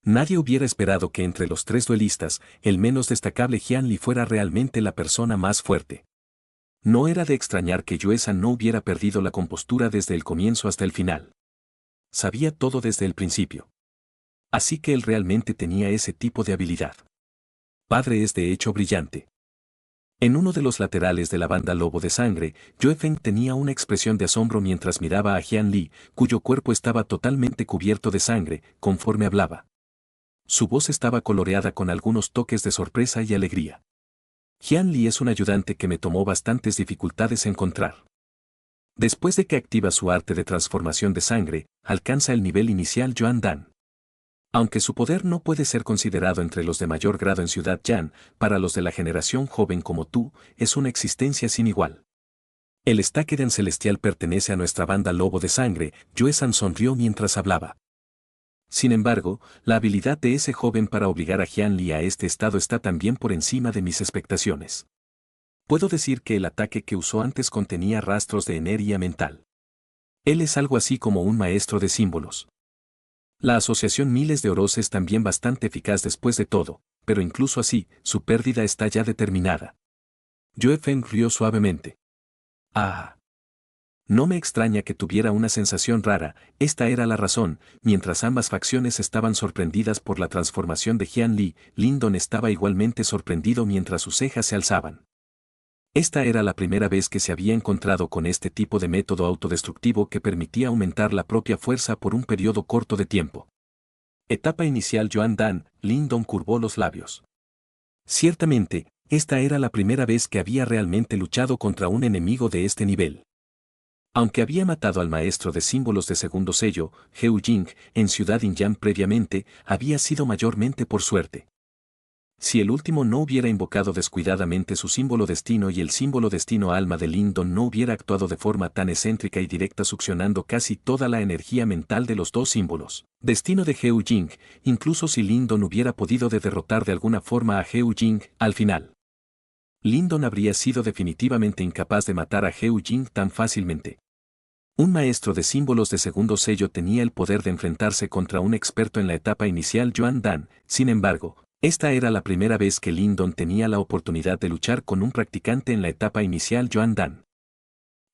Nadie hubiera esperado que entre los tres duelistas, el menos destacable Jian Li fuera realmente la persona más fuerte. No era de extrañar que Yue San no hubiera perdido la compostura desde el comienzo hasta el final. Sabía todo desde el principio. Así que él realmente tenía ese tipo de habilidad. Padre es de hecho brillante. En uno de los laterales de la banda Lobo de Sangre, Yue Feng tenía una expresión de asombro mientras miraba a Jian Li, cuyo cuerpo estaba totalmente cubierto de sangre, conforme hablaba. Su voz estaba coloreada con algunos toques de sorpresa y alegría. Jian Li es un ayudante que me tomó bastantes dificultades encontrar. Después de que activa su arte de transformación de sangre, alcanza el nivel inicial Yuan Dan. Aunque su poder no puede ser considerado entre los de mayor grado en Ciudad Yan, para los de la generación joven como tú, es una existencia sin igual. El Stakeden celestial pertenece a nuestra banda Lobo de Sangre, Yue-san sonrió mientras hablaba. Sin embargo, la habilidad de ese joven para obligar a Jian Li a este estado está también por encima de mis expectaciones. Puedo decir que el ataque que usó antes contenía rastros de energía mental. Él es algo así como un maestro de símbolos. La asociación Miles de Oros es también bastante eficaz después de todo, pero incluso así, su pérdida está ya determinada. Yue Feng rió suavemente. Ah. No me extraña que tuviera una sensación rara, esta era la razón, mientras ambas facciones estaban sorprendidas por la transformación de Jian Li, Lindon estaba igualmente sorprendido mientras sus cejas se alzaban. Esta era la primera vez que se había encontrado con este tipo de método autodestructivo que permitía aumentar la propia fuerza por un periodo corto de tiempo. Etapa inicial Yuan Dan, Lindon curvó los labios. Ciertamente, esta era la primera vez que había realmente luchado contra un enemigo de este nivel. Aunque había matado al maestro de símbolos de segundo sello, Heu Jing, en Ciudad Inyan previamente, había sido mayormente por suerte. Si el último no hubiera invocado descuidadamente su símbolo destino y el símbolo destino alma de Lindon no hubiera actuado de forma tan excéntrica y directa succionando casi toda la energía mental de los dos símbolos, destino de Heu Jing, incluso si Lindon hubiera podido derrotar de alguna forma a Heu Jing, al final. Lindon habría sido definitivamente incapaz de matar a Heu Jing tan fácilmente. Un maestro de símbolos de segundo sello tenía el poder de enfrentarse contra un experto en la etapa inicial Yuan Dan, sin embargo, esta era la primera vez que Lindon tenía la oportunidad de luchar con un practicante en la etapa inicial Yuan Dan.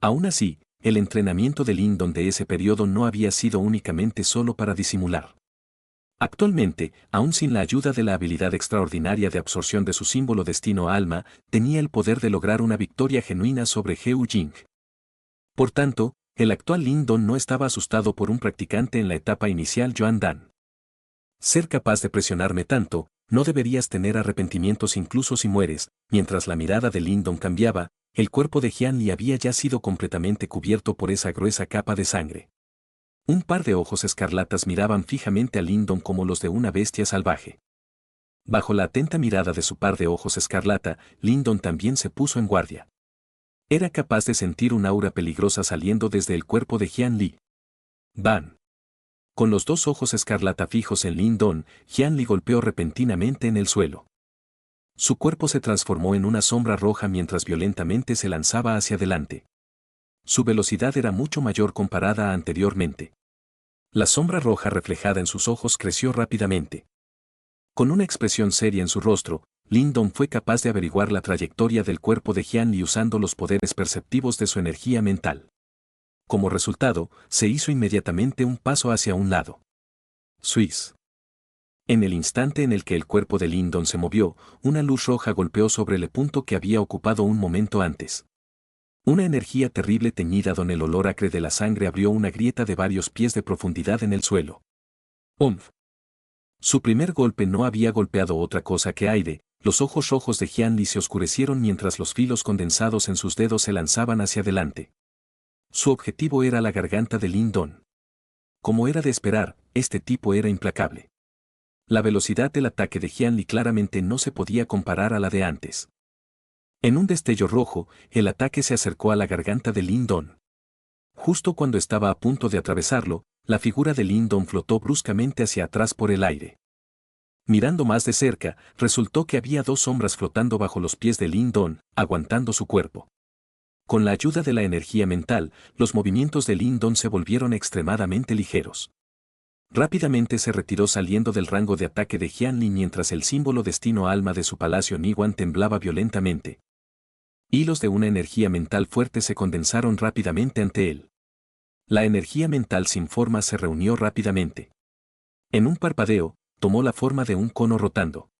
Aún así, el entrenamiento de Lindon de ese periodo no había sido únicamente solo para disimular. Actualmente, aún sin la ayuda de la habilidad extraordinaria de absorción de su símbolo destino alma, tenía el poder de lograr una victoria genuina sobre Heu Jing. Por tanto, el actual Lindon no estaba asustado por un practicante en la etapa inicial Yuan Dan. Ser capaz de presionarme tanto, no deberías tener arrepentimientos incluso si mueres. Mientras la mirada de Lindon cambiaba, el cuerpo de Jian Li había ya sido completamente cubierto por esa gruesa capa de sangre. Un par de ojos escarlatas miraban fijamente a Lindon como los de una bestia salvaje. Bajo la atenta mirada de su par de ojos escarlata, Lindon también se puso en guardia. Era capaz de sentir un aura peligrosa saliendo desde el cuerpo de Jian Li. ¡Ban! Con los dos ojos escarlata fijos en Lindon, Jian Li golpeó repentinamente en el suelo. Su cuerpo se transformó en una sombra roja mientras violentamente se lanzaba hacia adelante. Su velocidad era mucho mayor comparada a anteriormente. La sombra roja reflejada en sus ojos creció rápidamente. Con una expresión seria en su rostro, Lindon fue capaz de averiguar la trayectoria del cuerpo de Jian Li usando los poderes perceptivos de su energía mental. Como resultado, se hizo inmediatamente un paso hacia un lado. Suiz. En el instante en el que el cuerpo de Lindon se movió, una luz roja golpeó sobre el punto que había ocupado un momento antes. Una energía terrible teñida con el olor acre de la sangre abrió una grieta de varios pies de profundidad en el suelo. ¡Umf! Su primer golpe no había golpeado otra cosa que aire, los ojos rojos de Jian Li se oscurecieron mientras los filos condensados en sus dedos se lanzaban hacia adelante. Su objetivo era la garganta de Lindon. Como era de esperar, este tipo era implacable. La velocidad del ataque de Jian Li claramente no se podía comparar a la de antes. En un destello rojo, el ataque se acercó a la garganta de Lindon. Justo cuando estaba a punto de atravesarlo, la figura de Lindon flotó bruscamente hacia atrás por el aire. Mirando más de cerca, resultó que había dos sombras flotando bajo los pies de Lindon, aguantando su cuerpo. Con la ayuda de la energía mental, los movimientos de Lindon se volvieron extremadamente ligeros. Rápidamente se retiró saliendo del rango de ataque de Jian Li mientras el símbolo destino alma de su palacio Niwan temblaba violentamente. Hilos de una energía mental fuerte se condensaron rápidamente ante él. La energía mental sin forma se reunió rápidamente. En un parpadeo, tomó la forma de un cono rotando.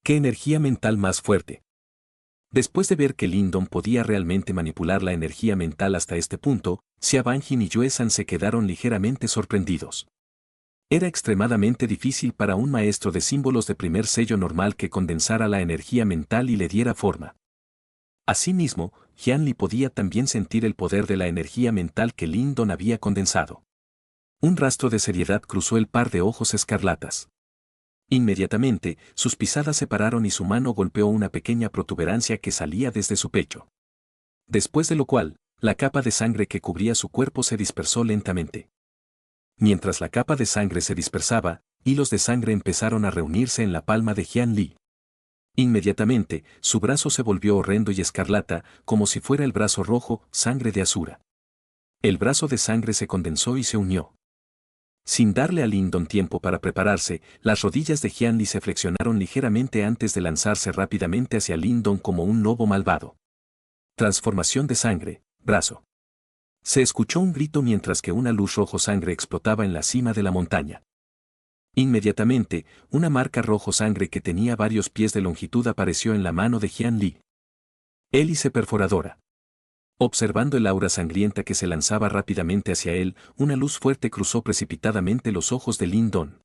¡Qué energía mental más fuerte! Después de ver que Lindon podía realmente manipular la energía mental hasta este punto, Xia Banjin y Yue San se quedaron ligeramente sorprendidos. Era extremadamente difícil para un maestro de símbolos de primer sello normal que condensara la energía mental y le diera forma. Asimismo, Jianli podía también sentir el poder de la energía mental que Lin Don había condensado. Un rastro de seriedad cruzó el par de ojos escarlatas. Inmediatamente, sus pisadas se pararon y su mano golpeó una pequeña protuberancia que salía desde su pecho. Después de lo cual, la capa de sangre que cubría su cuerpo se dispersó lentamente. Mientras la capa de sangre se dispersaba, hilos de sangre empezaron a reunirse en la palma de Jian Li. Inmediatamente, su brazo se volvió horrendo y escarlata, como si fuera el brazo rojo, sangre de Asura. El brazo de sangre se condensó y se unió. Sin darle a Lin Don tiempo para prepararse, las rodillas de Jian Li se flexionaron ligeramente antes de lanzarse rápidamente hacia Lin Don como un lobo malvado. Transformación de sangre, brazo. Se escuchó un grito mientras que una luz rojo sangre explotaba en la cima de la montaña. Inmediatamente, una marca rojo sangre que tenía varios pies de longitud apareció en la mano de Jian Li. Hélice perforadora. Observando el aura sangrienta que se lanzaba rápidamente hacia él, una luz fuerte cruzó precipitadamente los ojos de Lin Don.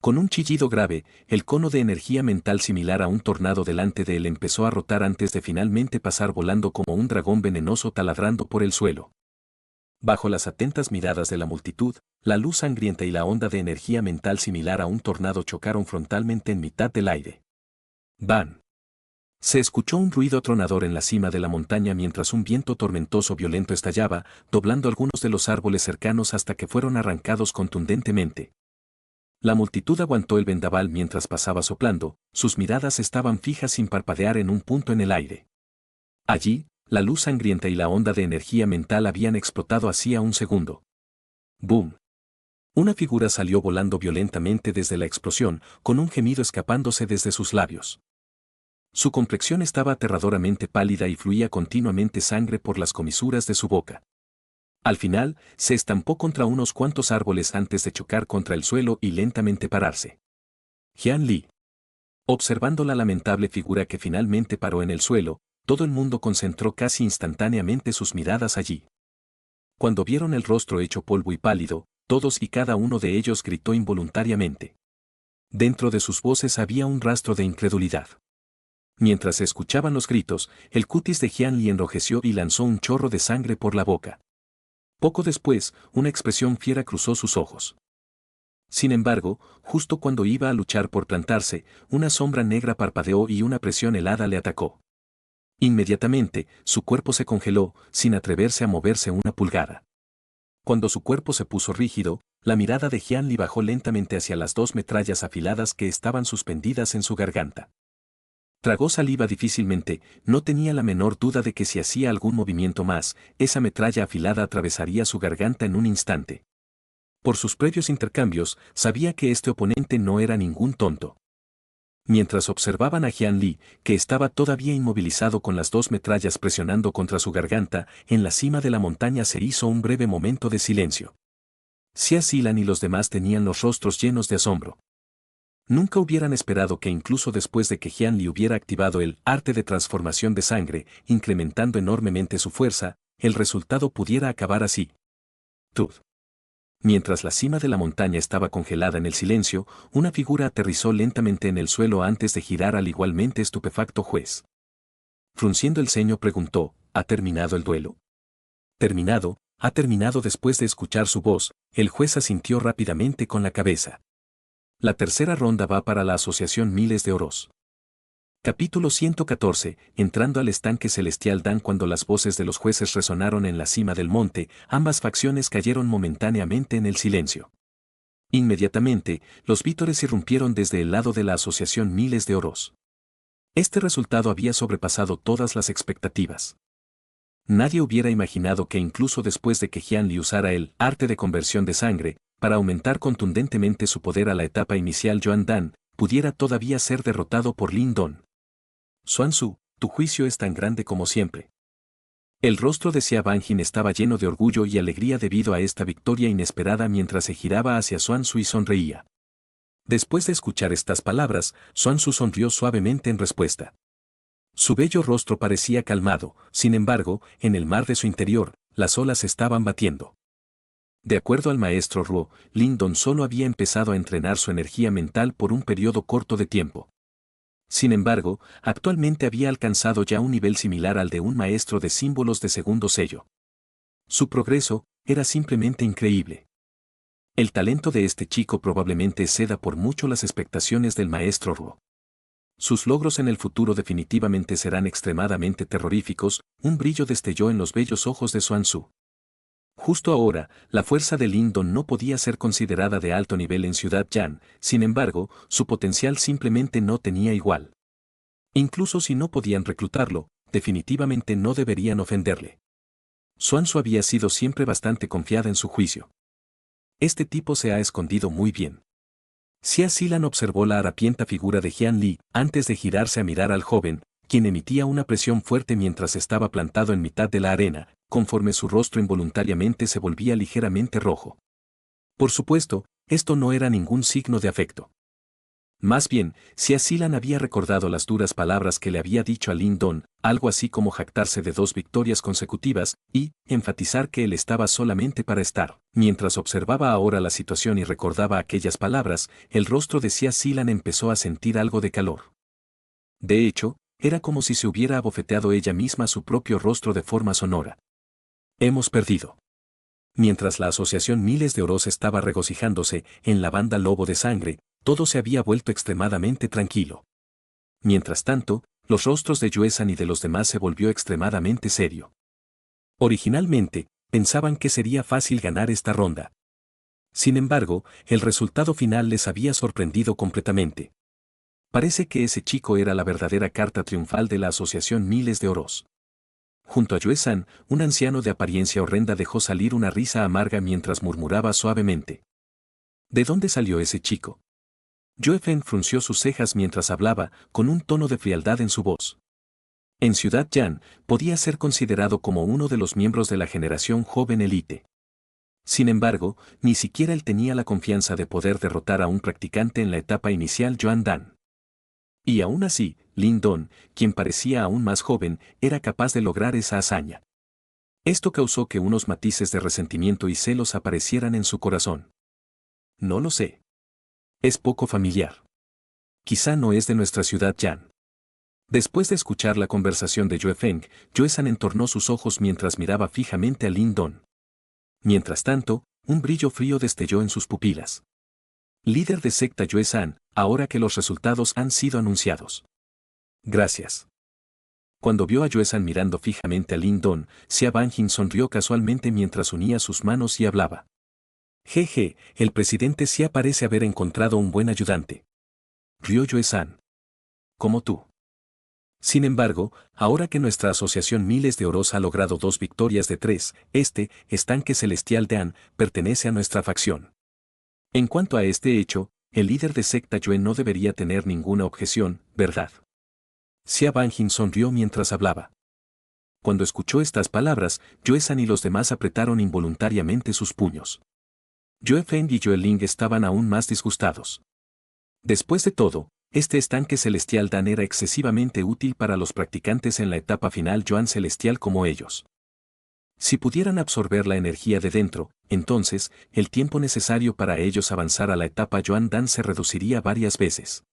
Con un chillido grave, el cono de energía mental similar a un tornado delante de él empezó a rotar antes de finalmente pasar volando como un dragón venenoso taladrando por el suelo. Bajo las atentas miradas de la multitud, la luz sangrienta y la onda de energía mental similar a un tornado chocaron frontalmente en mitad del aire. ¡Ban! Se escuchó un ruido tronador en la cima de la montaña mientras un viento tormentoso violento estallaba, doblando algunos de los árboles cercanos hasta que fueron arrancados contundentemente. La multitud aguantó el vendaval mientras pasaba soplando, sus miradas estaban fijas sin parpadear en un punto en el aire. Allí, la luz sangrienta y la onda de energía mental habían explotado hacía un segundo. ¡Boom! Una figura salió volando violentamente desde la explosión, con un gemido escapándose desde sus labios. Su complexión estaba aterradoramente pálida y fluía continuamente sangre por las comisuras de su boca. Al final, se estampó contra unos cuantos árboles antes de chocar contra el suelo y lentamente pararse. Jian Li. Observando la lamentable figura que finalmente paró en el suelo, todo el mundo concentró casi instantáneamente sus miradas allí. Cuando vieron el rostro hecho polvo y pálido, todos y cada uno de ellos gritó involuntariamente. Dentro de sus voces había un rastro de incredulidad. Mientras se escuchaban los gritos, el cutis de Jian Li enrojeció y lanzó un chorro de sangre por la boca. Poco después, una expresión fiera cruzó sus ojos. Sin embargo, justo cuando iba a luchar por plantarse, una sombra negra parpadeó y una presión helada le atacó. Inmediatamente, su cuerpo se congeló, sin atreverse a moverse una pulgada. Cuando su cuerpo se puso rígido, la mirada de Jian Li bajó lentamente hacia las dos metrallas afiladas que estaban suspendidas en su garganta. Tragó saliva difícilmente, no tenía la menor duda de que si hacía algún movimiento más, esa metralla afilada atravesaría su garganta en un instante. Por sus previos intercambios, sabía que este oponente no era ningún tonto. Mientras observaban a Jian Li, que estaba todavía inmovilizado con las dos metrallas presionando contra su garganta, en la cima de la montaña se hizo un breve momento de silencio. Xia Zilan y los demás tenían los rostros llenos de asombro. Nunca hubieran esperado que incluso después de que Jian Li hubiera activado el arte de transformación de sangre, incrementando enormemente su fuerza, el resultado pudiera acabar así. Tud. Mientras la cima de la montaña estaba congelada en el silencio, una figura aterrizó lentamente en el suelo antes de girar al igualmente estupefacto juez. Frunciendo el ceño preguntó, ¿ha terminado el duelo? Terminado, ha terminado. Después de escuchar su voz, el juez asintió rápidamente con la cabeza. La tercera ronda va para la Asociación Miles de Oros. Capítulo 114. Entrando al estanque celestial Dan. Cuando las voces de los jueces resonaron en la cima del monte, ambas facciones cayeron momentáneamente en el silencio. Inmediatamente, los vítores irrumpieron desde el lado de la Asociación Miles de Oros. Este resultado había sobrepasado todas las expectativas. Nadie hubiera imaginado que incluso después de que Jian Li usara el arte de conversión de sangre, para aumentar contundentemente su poder a la etapa inicial, Yuan Dan pudiera todavía ser derrotado por Lin Don. Xuanzu, tu juicio es tan grande como siempre. El rostro de Xia Banjin estaba lleno de orgullo y alegría debido a esta victoria inesperada mientras se giraba hacia Xuanzu y sonreía. Después de escuchar estas palabras, Xuanzu sonrió suavemente en respuesta. Su bello rostro parecía calmado, sin embargo, en el mar de su interior, las olas estaban batiendo. De acuerdo al maestro Ruo, Lindon solo había empezado a entrenar su energía mental por un periodo corto de tiempo. Sin embargo, actualmente había alcanzado ya un nivel similar al de un maestro de símbolos de segundo sello. Su progreso era simplemente increíble. El talento de este chico probablemente exceda por mucho las expectaciones del maestro Ruo. Sus logros en el futuro definitivamente serán extremadamente terroríficos, un brillo destelló en los bellos ojos de Xuanzu. Justo ahora, la fuerza de Lindon no podía ser considerada de alto nivel en Ciudad Yan, sin embargo, su potencial simplemente no tenía igual. Incluso si no podían reclutarlo, definitivamente no deberían ofenderle. Xuanzu había sido siempre bastante confiada en su juicio. Este tipo se ha escondido muy bien. Xia Zilan observó la harapienta figura de Jian Li antes de girarse a mirar al joven, quien emitía una presión fuerte mientras estaba plantado en mitad de la arena, conforme su rostro involuntariamente se volvía ligeramente rojo. Por supuesto, esto no era ningún signo de afecto. Más bien, Xia Zilan había recordado las duras palabras que le había dicho a Lindon, algo así como jactarse de 2 victorias consecutivas, y enfatizar que él estaba solamente para estar. Mientras observaba ahora la situación y recordaba aquellas palabras, el rostro de Xia Zilan empezó a sentir algo de calor. De hecho, era como si se hubiera abofeteado ella misma su propio rostro de forma sonora. Hemos perdido. Mientras la asociación Miles de Oros estaba regocijándose en la banda Lobo de Sangre, todo se había vuelto extremadamente tranquilo. Mientras tanto, los rostros de Yuezhan y de los demás se volvió extremadamente serio. Originalmente, pensaban que sería fácil ganar esta ronda. Sin embargo, el resultado final les había sorprendido completamente. Parece que ese chico era la verdadera carta triunfal de la asociación Miles de Oros. Junto a Yuezhan, un anciano de apariencia horrenda dejó salir una risa amarga mientras murmuraba suavemente. ¿De dónde salió ese chico? Yuefeng frunció sus cejas mientras hablaba, con un tono de frialdad en su voz. En Ciudad Yan, podía ser considerado como uno de los miembros de la generación joven élite. Sin embargo, ni siquiera él tenía la confianza de poder derrotar a un practicante en la etapa inicial Yuan Dan. Y aún así, Lindon, quien parecía aún más joven, era capaz de lograr esa hazaña. Esto causó que unos matices de resentimiento y celos aparecieran en su corazón. No lo sé. Es poco familiar. Quizá no es de nuestra ciudad Yan. Después de escuchar la conversación de Yuefeng, Yuezhan entornó sus ojos mientras miraba fijamente a Lindon. Mientras tanto, un brillo frío destelló en sus pupilas. Líder de secta Yuezhan, ahora que los resultados han sido anunciados. Gracias. Cuando vio a Yuezhan mirando fijamente a Lindon, Xia Banjin sonrió casualmente mientras unía sus manos y hablaba. Jeje, el presidente Xia parece haber encontrado un buen ayudante. Rió Yuezhan. Como tú. Sin embargo, ahora que nuestra asociación Miles de Oros ha logrado 2 victorias de 3, este estanque celestial de An pertenece a nuestra facción. En cuanto a este hecho, el líder de secta Yue no debería tener ninguna objeción, ¿verdad? Xia Banjin sonrió mientras hablaba. Cuando escuchó estas palabras, Yuezhan y los demás apretaron involuntariamente sus puños. Yuefeng y Yueling estaban aún más disgustados. Después de todo, este estanque celestial Dan era excesivamente útil para los practicantes en la etapa final Yuan celestial como ellos. Si pudieran absorber la energía de dentro, entonces, el tiempo necesario para ellos avanzar a la etapa Yuan Dan se reduciría varias veces.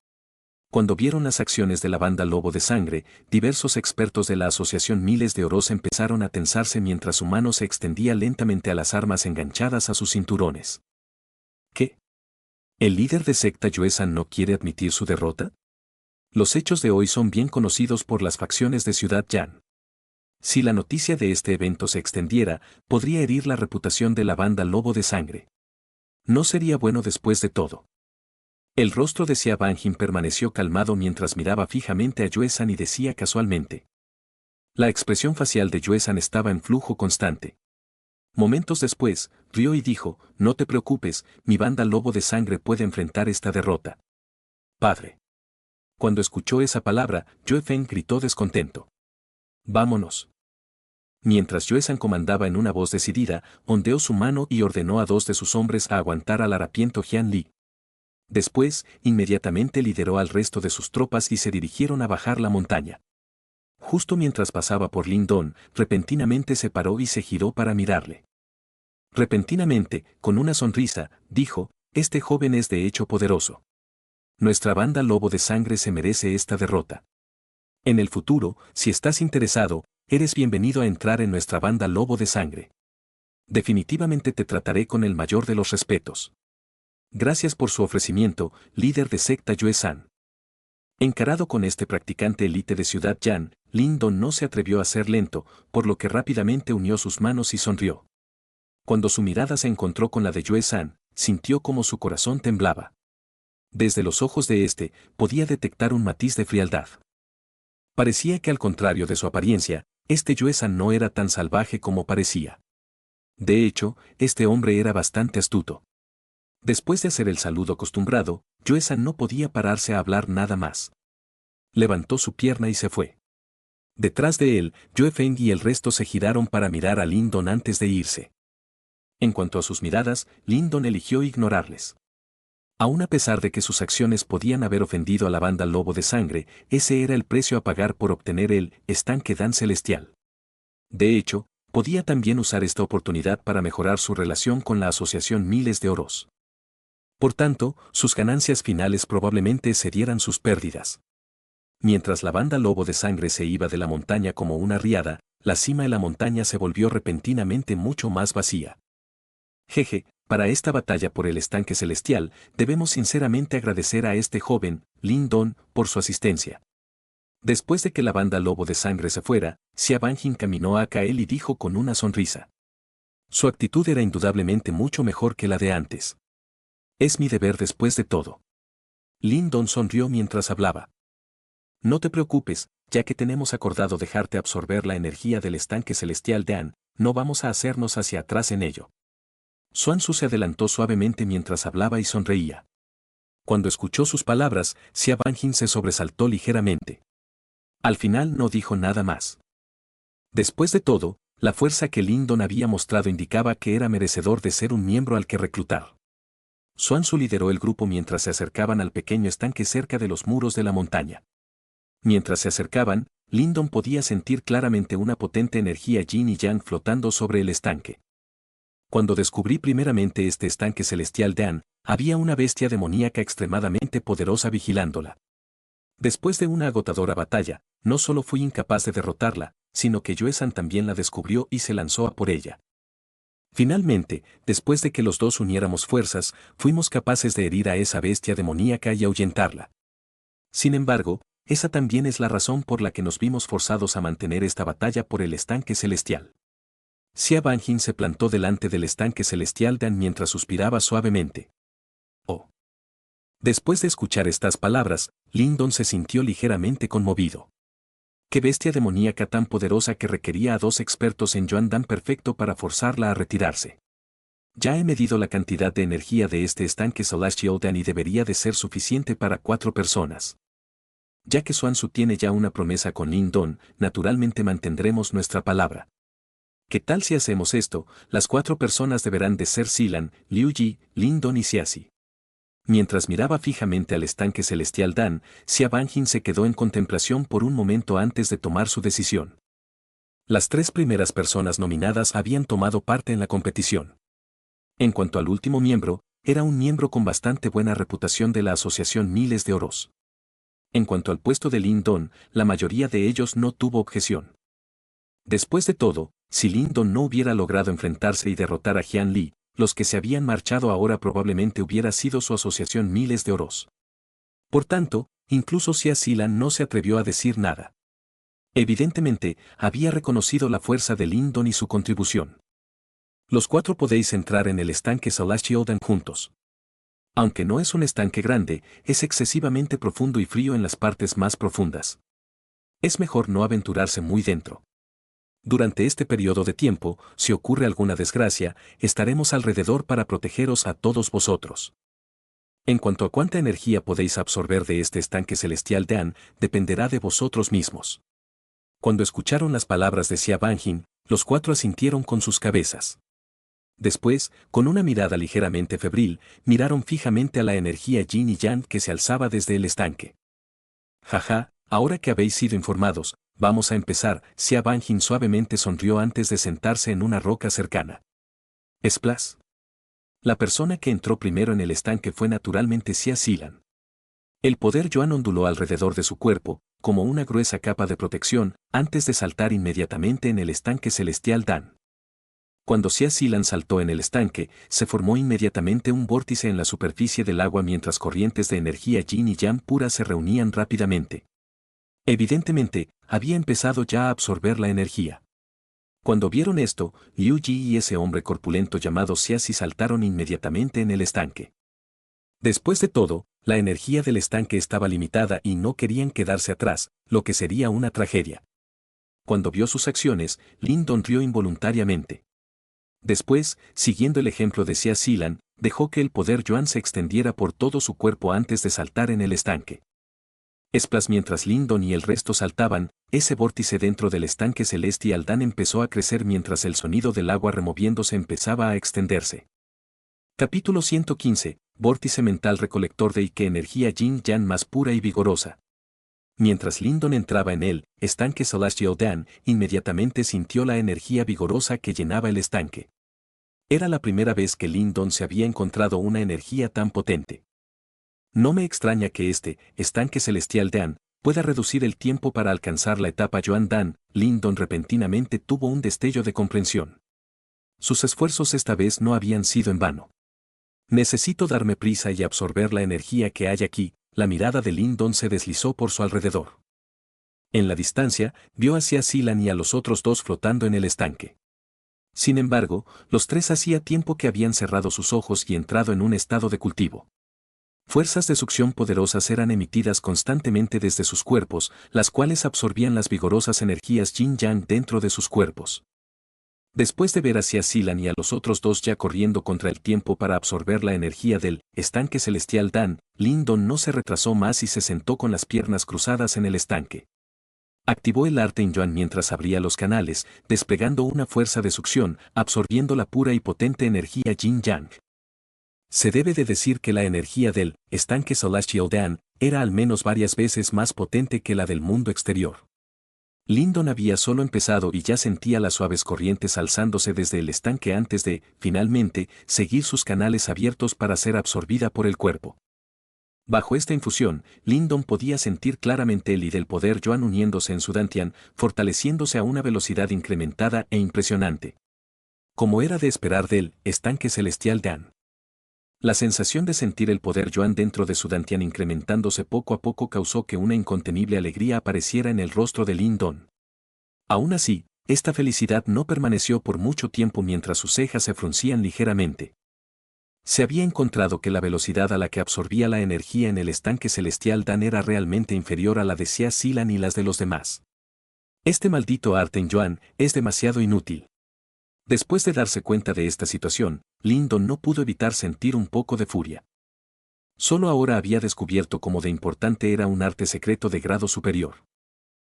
Cuando vieron las acciones de la banda Lobo de Sangre, diversos expertos de la asociación Miles de Oros empezaron a tensarse mientras su mano se extendía lentamente a las armas enganchadas a sus cinturones. ¿Qué? ¿El líder de secta Yuezhan no quiere admitir su derrota? Los hechos de hoy son bien conocidos por las facciones de Ciudad Yan. Si la noticia de este evento se extendiera, podría herir la reputación de la banda Lobo de Sangre. No sería bueno después de todo. El rostro de Xia Banjin permaneció calmado mientras miraba fijamente a Yuezhan y decía casualmente. La expresión facial de Yuezhan estaba en flujo constante. Momentos después, rió y dijo, no te preocupes, mi banda Lobo de Sangre puede enfrentar esta derrota. Padre. Cuando escuchó esa palabra, Yuefeng gritó descontento. Vámonos. Mientras Yuezhan comandaba en una voz decidida, ondeó su mano y ordenó a 2 de sus hombres a aguantar al harapiento Jian Li. Después, inmediatamente lideró al resto de sus tropas y se dirigieron a bajar la montaña. Justo mientras pasaba por Lindon, repentinamente se paró y se giró para mirarle. Repentinamente, con una sonrisa, dijo, este joven es de hecho poderoso. Nuestra banda Lobo de Sangre se merece esta derrota. En el futuro, si estás interesado, eres bienvenido a entrar en nuestra banda Lobo de Sangre. Definitivamente te trataré con el mayor de los respetos. Gracias por su ofrecimiento, líder de secta Yue-san. Encarado con este practicante élite de Ciudad Yan, Lin Don no se atrevió a ser lento, por lo que rápidamente unió sus manos y sonrió. Cuando su mirada se encontró con la de Yue-san, sintió como su corazón temblaba. Desde los ojos de este, podía detectar un matiz de frialdad. Parecía que al contrario de su apariencia, este Yue-san no era tan salvaje como parecía. De hecho, este hombre era bastante astuto. Después de hacer el saludo acostumbrado, Yue-san no podía pararse a hablar nada más. Levantó su pierna y se fue. Detrás de él, Yue Feng y el resto se giraron para mirar a Lin Don antes de irse. En cuanto a sus miradas, Lin Don eligió ignorarles. Aún a pesar de que sus acciones podían haber ofendido a la banda Lobo de Sangre, ese era el precio a pagar por obtener el estanque Dan Celestial. De hecho, podía también usar esta oportunidad para mejorar su relación con la Asociación Miles de Oros. Por tanto, sus ganancias finales probablemente excedieran sus pérdidas. Mientras la banda Lobo de Sangre se iba de la montaña como una riada, la cima de la montaña se volvió repentinamente mucho más vacía. Jeje, para esta batalla por el estanque celestial, debemos sinceramente agradecer a este joven, Lin Don, por su asistencia. Después de que la banda Lobo de Sangre se fuera, Xia Banjin caminó hacia él y dijo con una sonrisa. Su actitud era indudablemente mucho mejor que la de antes. Es mi deber después de todo. Lin Don sonrió mientras hablaba. No te preocupes, ya que tenemos acordado dejarte absorber la energía del estanque celestial de An, no vamos a hacernos hacia atrás en ello. Xuan Tzu se adelantó suavemente mientras hablaba y sonreía. Cuando escuchó sus palabras, Xia Banjin se sobresaltó ligeramente. Al final no dijo nada más. Después de todo, la fuerza que Lin Don había mostrado indicaba que era merecedor de ser un miembro al que reclutar. Xuan Tzu lideró el grupo mientras se acercaban al pequeño estanque cerca de los muros de la montaña. Mientras se acercaban, Lin Don podía sentir claramente una potente energía yin y yang flotando sobre el estanque. Cuando descubrí primeramente este estanque celestial de An, había una bestia demoníaca extremadamente poderosa vigilándola. Después de una agotadora batalla, no solo fui incapaz de derrotarla, sino que Yue-san también la descubrió y se lanzó a por ella. Finalmente, después de que los dos uniéramos fuerzas, fuimos capaces de herir a esa bestia demoníaca y ahuyentarla. Sin embargo, esa también es la razón por la que nos vimos forzados a mantener esta batalla por el estanque celestial. Xia Banjin se plantó delante del estanque celestial Dan mientras suspiraba suavemente. Oh. Después de escuchar estas palabras, Lin Don se sintió ligeramente conmovido. Qué bestia demoníaca tan poderosa que requería a dos expertos en Yuan Dan perfecto para forzarla a retirarse. Ya he medido la cantidad de energía de este estanque Celestial Dan y debería de ser suficiente para 4 personas. Ya que Xuan Tzu tiene ya una promesa con Lin Don, naturalmente mantendremos nuestra palabra. ¿Qué tal si hacemos esto? Las 4 personas deberán de ser Silan, Liu Yi, Lin Don y Xiaxi. Mientras miraba fijamente al estanque celestial Dan, Xia Banjin se quedó en contemplación por un momento antes de tomar su decisión. Las 3 primeras personas nominadas habían tomado parte en la competición. En cuanto al último miembro, era un miembro con bastante buena reputación de la Asociación Miles de Oros. En cuanto al puesto de Lin Don, la mayoría de ellos no tuvo objeción. Después de todo, si Lin Don no hubiera logrado enfrentarse y derrotar a Jian Li, los que se habían marchado ahora probablemente hubiera sido su asociación Miles de Oros. Por tanto, incluso Xia Silan no se atrevió a decir nada. Evidentemente, había reconocido la fuerza de Lin Don y su contribución. Los 4 podéis entrar en el estanque Celestial Dan juntos. Aunque no es un estanque grande, es excesivamente profundo y frío en las partes más profundas. Es mejor no aventurarse muy dentro. Durante este periodo de tiempo, si ocurre alguna desgracia, estaremos alrededor para protegeros a todos vosotros. En cuanto a cuánta energía podéis absorber de este estanque celestial de An, dependerá de vosotros mismos. Cuando escucharon las palabras de Xia Banjin, los 4 asintieron con sus cabezas. Después, con una mirada ligeramente febril, miraron fijamente a la energía yin y yang que se alzaba desde el estanque. Jaja, ahora que habéis sido informados, vamos a empezar. Xia Banjin suavemente sonrió antes de sentarse en una roca cercana. Splash. La persona que entró primero en el estanque fue naturalmente Xia Zilan. El poder Yuan onduló alrededor de su cuerpo, como una gruesa capa de protección, antes de saltar inmediatamente en el estanque celestial Dan. Cuando Xia Zilan saltó en el estanque, se formó inmediatamente un vórtice en la superficie del agua mientras corrientes de energía yin y yang pura se reunían rápidamente. Evidentemente, había empezado ya a absorber la energía. Cuando vieron esto, Liu Ji y ese hombre corpulento llamado Xiaxi saltaron inmediatamente en el estanque. Después de todo, la energía del estanque estaba limitada y no querían quedarse atrás, lo que sería una tragedia. Cuando vio sus acciones, Lin Don rió involuntariamente. Después, siguiendo el ejemplo de Xia Zilan, dejó que el poder Yuan se extendiera por todo su cuerpo antes de saltar en el estanque. Splash mientras Lin Don y el resto saltaban, ese vórtice dentro del estanque celestial Dan empezó a crecer mientras el sonido del agua removiéndose empezaba a extenderse. Capítulo 115. Vórtice mental recolector de Ike energía Yin Yang más pura y vigorosa. Mientras Lin Don entraba en el estanque Celestial Dan, inmediatamente sintió la energía vigorosa que llenaba el estanque. Era la primera vez que Lin Don se había encontrado una energía tan potente. No me extraña que este estanque celestial Dan pueda reducir el tiempo para alcanzar la etapa Yuan Dan. Lin Don repentinamente tuvo un destello de comprensión. Sus esfuerzos esta vez no habían sido en vano. Necesito darme prisa y absorber la energía que hay aquí. La mirada de Lin Don se deslizó por su alrededor. En la distancia, vio hacia Zilan y a los otros dos flotando en el estanque. Sin embargo, los tres hacía tiempo que habían cerrado sus ojos y entrado en un estado de cultivo. Fuerzas de succión poderosas eran emitidas constantemente desde sus cuerpos, las cuales absorbían las vigorosas energías yin-yang dentro de sus cuerpos. Después de ver hacia Zilan y a los otros dos ya corriendo contra el tiempo para absorber la energía del estanque celestial Dan, Lin Don no se retrasó más y se sentó con las piernas cruzadas en el estanque. Activó el arte en Yuan mientras abría los canales, desplegando una fuerza de succión, absorbiendo la pura y potente energía yin-yang. Se debe de decir que la energía del estanque Celestial Dan era al menos varias veces más potente que la del mundo exterior. Lin Don había solo empezado y ya sentía las suaves corrientes alzándose desde el estanque antes de, finalmente, seguir sus canales abiertos para ser absorbida por el cuerpo. Bajo esta infusión, Lin Don podía sentir claramente el y del poder Yuan uniéndose en su dantian, fortaleciéndose a una velocidad incrementada e impresionante. Como era de esperar del estanque celestial Dan. La sensación de sentir el poder Yuan dentro de su dantian incrementándose poco a poco causó que una incontenible alegría apareciera en el rostro de Lin Don. Aún así, esta felicidad no permaneció por mucho tiempo mientras sus cejas se fruncían ligeramente. Se había encontrado que la velocidad a la que absorbía la energía en el estanque celestial Dan era realmente inferior a la de Xia Zilan y las de los demás. Este maldito arte en Yuan es demasiado inútil. Después de darse cuenta de esta situación, Lin Don no pudo evitar sentir un poco de furia. Solo ahora había descubierto cómo de importante era un arte secreto de grado superior.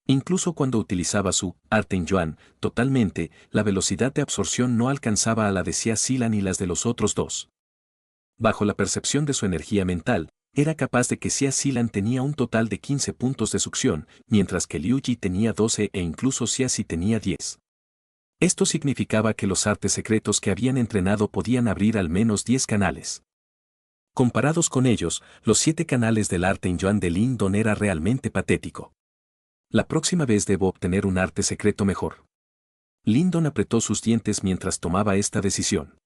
Incluso cuando utilizaba su arte en Yuan, totalmente, la velocidad de absorción no alcanzaba a la de Xia Zilan y las de los otros dos. Bajo la percepción de su energía mental, era capaz de que Xia Zilan tenía un total de 15 puntos de succión, mientras que Liu Ji tenía 12 e incluso Xiaxi tenía 10. Esto significaba que los artes secretos que habían entrenado podían abrir al menos 10 canales. Comparados con ellos, los 7 canales del arte en Yuan de Lin Don era realmente patético. La próxima vez debo obtener un arte secreto mejor. Lin Don apretó sus dientes mientras tomaba esta decisión.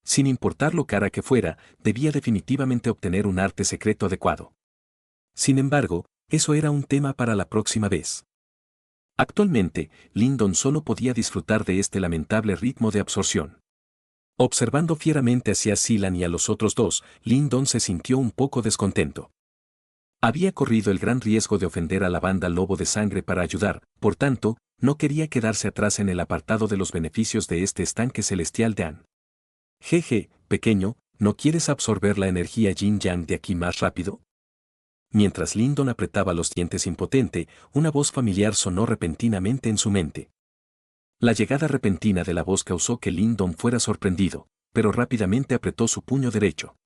Sin importar lo cara que fuera, debía definitivamente obtener un arte secreto adecuado. Sin embargo, eso era un tema para la próxima vez. Actualmente, Lin Don solo podía disfrutar de este lamentable ritmo de absorción. Observando fieramente hacia Zilan y a los otros dos, Lin Don se sintió un poco descontento. Había corrido el gran riesgo de ofender a la banda Lobo de Sangre para ayudar, por tanto, no quería quedarse atrás en el apartado de los beneficios de este estanque celestial Dan. Jeje, pequeño, ¿no quieres absorber la energía yin-yang de aquí más rápido? Mientras Lin Don apretaba los dientes impotente, una voz familiar sonó repentinamente en su mente. La llegada repentina de la voz causó que Lin Don fuera sorprendido, pero rápidamente apretó su puño derecho.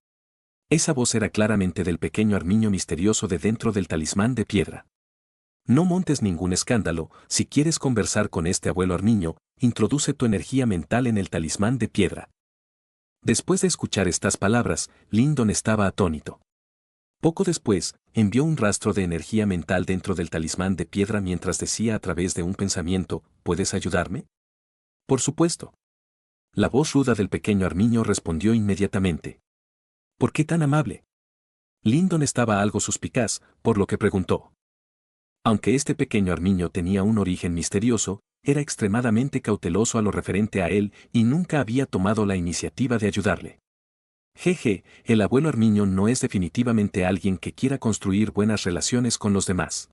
Esa voz era claramente del pequeño armiño misterioso de dentro del talismán de piedra. No montes ningún escándalo, si quieres conversar con este abuelo armiño, introduce tu energía mental en el talismán de piedra. Después de escuchar estas palabras, Lyndon estaba atónito. Poco después, envió un rastro de energía mental dentro del talismán de piedra mientras decía a través de un pensamiento, ¿puedes ayudarme? Por supuesto. La voz ruda del pequeño Armiño respondió inmediatamente. ¿Por qué tan amable? Lyndon estaba algo suspicaz, por lo que preguntó. Aunque este pequeño Armiño tenía un origen misterioso, era extremadamente cauteloso a lo referente a él y nunca había tomado la iniciativa de ayudarle. Jeje, el abuelo Armiño no es definitivamente alguien que quiera construir buenas relaciones con los demás.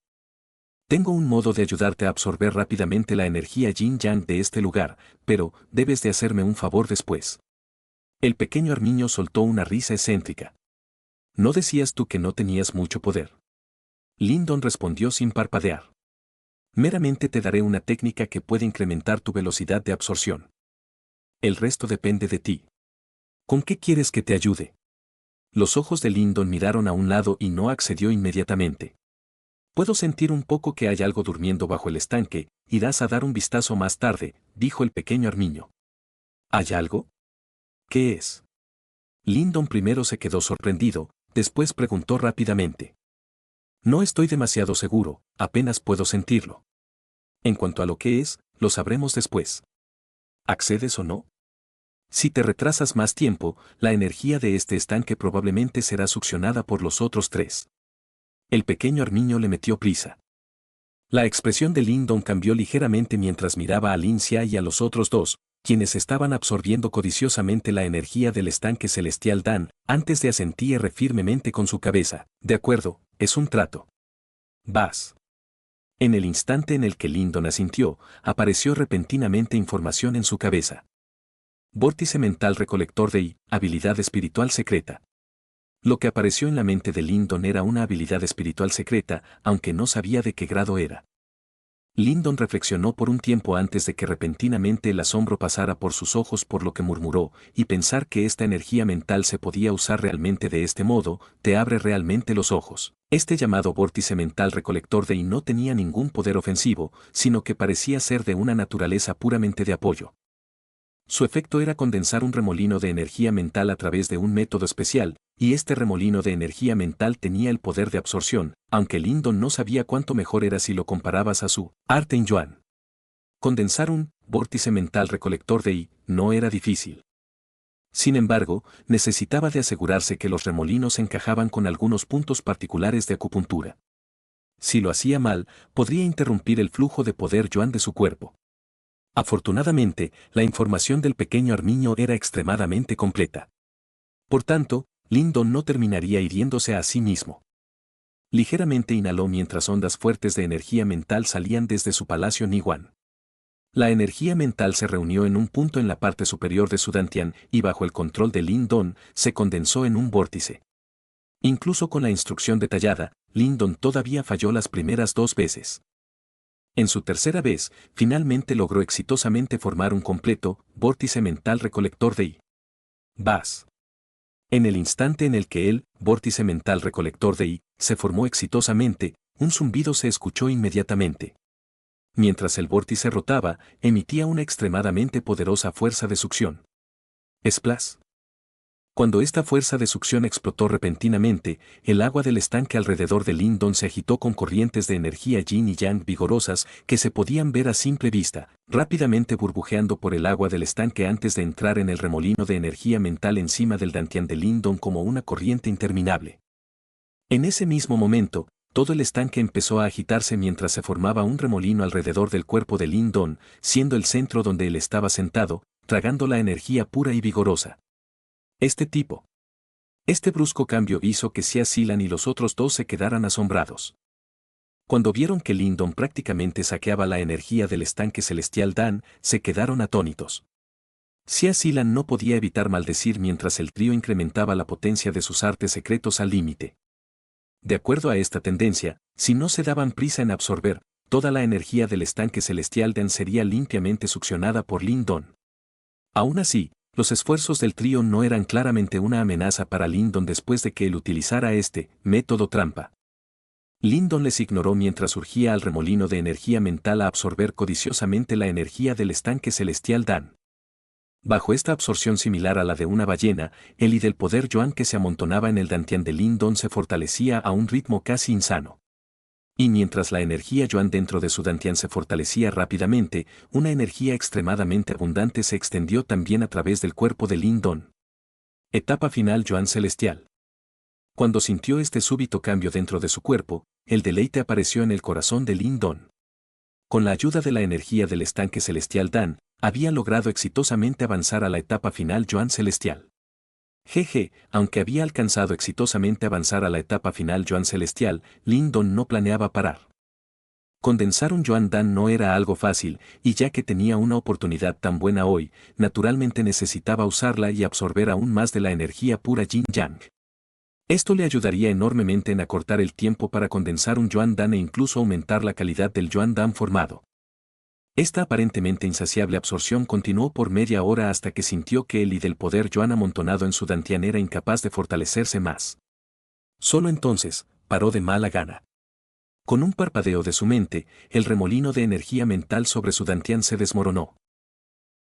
Tengo un modo de ayudarte a absorber rápidamente la energía yin-yang de este lugar, pero debes de hacerme un favor después. El pequeño Armiño soltó una risa excéntrica. ¿No decías tú que no tenías mucho poder? Lyndon respondió sin parpadear. Meramente te daré una técnica que puede incrementar tu velocidad de absorción. El resto depende de ti. ¿Con qué quieres que te ayude? Los ojos de Lyndon miraron a un lado y no accedió inmediatamente. Puedo sentir un poco que hay algo durmiendo bajo el estanque, irás a dar un vistazo más tarde, dijo el pequeño Armiño. ¿Hay algo? ¿Qué es? Lyndon primero se quedó sorprendido, después preguntó rápidamente. No estoy demasiado seguro, apenas puedo sentirlo. En cuanto a lo que es, lo sabremos después. ¿Accedes o no? Si te retrasas más tiempo, la energía de este estanque probablemente será succionada por los otros tres. El pequeño Armiño le metió prisa. La expresión de Lyndon cambió ligeramente mientras miraba a Lincia y a los otros dos, quienes estaban absorbiendo codiciosamente la energía del estanque celestial Dan, antes de asentir firmemente con su cabeza. De acuerdo, es un trato. Vas. En el instante en el que Lyndon asintió, apareció repentinamente información en su cabeza. Vórtice mental recolector de I, habilidad espiritual secreta. Lo que apareció en la mente de Lyndon era una habilidad espiritual secreta, aunque no sabía de qué grado era. Lyndon reflexionó por un tiempo antes de que repentinamente el asombro pasara por sus ojos, por lo que murmuró, y pensar que esta energía mental se podía usar realmente de este modo, te abre realmente los ojos. Este llamado vórtice mental recolector de I no tenía ningún poder ofensivo, sino que parecía ser de una naturaleza puramente de apoyo. Su efecto era condensar un remolino de energía mental a través de un método especial, y este remolino de energía mental tenía el poder de absorción, aunque Lyndon no sabía cuánto mejor era si lo comparabas a su arte en Yuan. Condensar un vórtice mental recolector de I no era difícil. Sin embargo, necesitaba de asegurarse que los remolinos encajaban con algunos puntos particulares de acupuntura. Si lo hacía mal, podría interrumpir el flujo de poder Yuan de su cuerpo. Afortunadamente, la información del pequeño Armiño era extremadamente completa. Por tanto, Lyndon no terminaría hiriéndose a sí mismo. Ligeramente inhaló mientras ondas fuertes de energía mental salían desde su palacio Niwan. La energía mental se reunió en un punto en la parte superior de su dantian y bajo el control de Lyndon se condensó en un vórtice. Incluso con la instrucción detallada, Lyndon todavía falló las primeras 2 veces. En su tercera vez, finalmente logró exitosamente formar un completo vórtice mental recolector de I. Vas. En el instante en el que el vórtice mental recolector de I se formó exitosamente, un zumbido se escuchó inmediatamente. Mientras el vórtice rotaba, emitía una extremadamente poderosa fuerza de succión. Splash. Cuando esta fuerza de succión explotó repentinamente, el agua del estanque alrededor de Lyndon se agitó con corrientes de energía yin y yang vigorosas que se podían ver a simple vista, rápidamente burbujeando por el agua del estanque antes de entrar en el remolino de energía mental encima del dantian de Lyndon como una corriente interminable. En ese mismo momento, todo el estanque empezó a agitarse mientras se formaba un remolino alrededor del cuerpo de Lyndon, siendo el centro donde él estaba sentado, tragando la energía pura y vigorosa. Este brusco cambio hizo que Xia Zilan y los otros dos se quedaran asombrados. Cuando vieron que Lyndon prácticamente saqueaba la energía del estanque celestial Dan, se quedaron atónitos. Xia Zilan no podía evitar maldecir mientras el trío incrementaba la potencia de sus artes secretos al límite. De acuerdo a esta tendencia, si no se daban prisa en absorber, toda la energía del estanque celestial Dan sería limpiamente succionada por Lyndon. Aún así, los esfuerzos del trío no eran claramente una amenaza para Lyndon después de que él utilizara este método trampa. Lyndon les ignoró mientras surgía al remolino de energía mental a absorber codiciosamente la energía del estanque celestial Dan. Bajo esta absorción similar a la de una ballena, el y del poder Yuan que se amontonaba en el dantian de Lin Don se fortalecía a un ritmo casi insano. Y mientras la energía Yuan dentro de su dantian se fortalecía rápidamente, una energía extremadamente abundante se extendió también a través del cuerpo de Lin Don. Etapa final Yuan celestial. Cuando sintió este súbito cambio dentro de su cuerpo, el deleite apareció en el corazón de Lin Don. Con la ayuda de la energía del estanque celestial Dan, había logrado exitosamente avanzar a la etapa final Yuan celestial. Jeje, aunque había alcanzado exitosamente avanzar a la etapa final Yuan celestial, Lin Don no planeaba parar. Condensar un Yuan Dan no era algo fácil, y ya que tenía una oportunidad tan buena hoy, naturalmente necesitaba usarla y absorber aún más de la energía pura Yin Yang. Esto le ayudaría enormemente en acortar el tiempo para condensar un Yuan Dan e incluso aumentar la calidad del Yuan Dan formado. Esta aparentemente insaciable absorción continuó por media hora hasta que sintió que el y del poder Yuan amontonado en su dantian era incapaz de fortalecerse más. Solo entonces, paró de mala gana. Con un parpadeo de su mente, el remolino de energía mental sobre su dantian se desmoronó.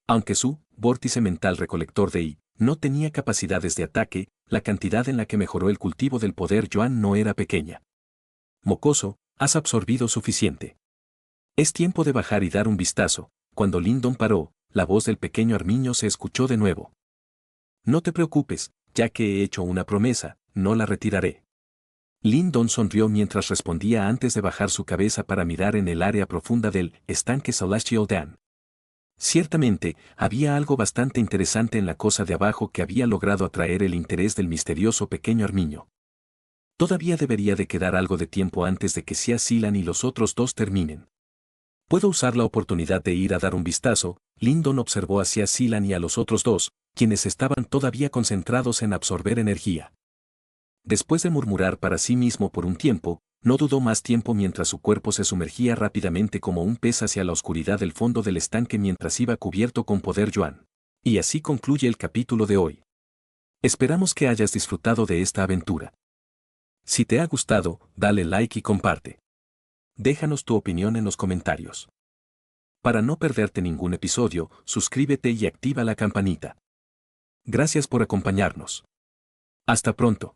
Aunque su vórtice mental recolector de I no tenía capacidades de ataque, la cantidad en la que mejoró el cultivo del poder Yuan no era pequeña. Mocoso, has absorbido suficiente. Es tiempo de bajar y dar un vistazo. Cuando Lin Don paró, la voz del pequeño armiño se escuchó de nuevo. No te preocupes, ya que he hecho una promesa, no la retiraré. Lin Don sonrió mientras respondía antes de bajar su cabeza para mirar en el área profunda del estanque Celestial Dan. Ciertamente, había algo bastante interesante en la cosa de abajo que había logrado atraer el interés del misterioso pequeño armiño. Todavía debería de quedar algo de tiempo antes de que Xia Zilan y los otros dos terminen. Puedo usar la oportunidad de ir a dar un vistazo. Lin Don observó a Xia Zilan y a los otros dos, quienes estaban todavía concentrados en absorber energía. Después de murmurar para sí mismo por un tiempo, no dudó más tiempo mientras su cuerpo se sumergía rápidamente como un pez hacia la oscuridad del fondo del estanque mientras iba cubierto con poder Yuan. Y así concluye el capítulo de hoy. Esperamos que hayas disfrutado de esta aventura. Si te ha gustado, dale like y comparte. Déjanos tu opinión en los comentarios. Para no perderte ningún episodio, suscríbete y activa la campanita. Gracias por acompañarnos. Hasta pronto.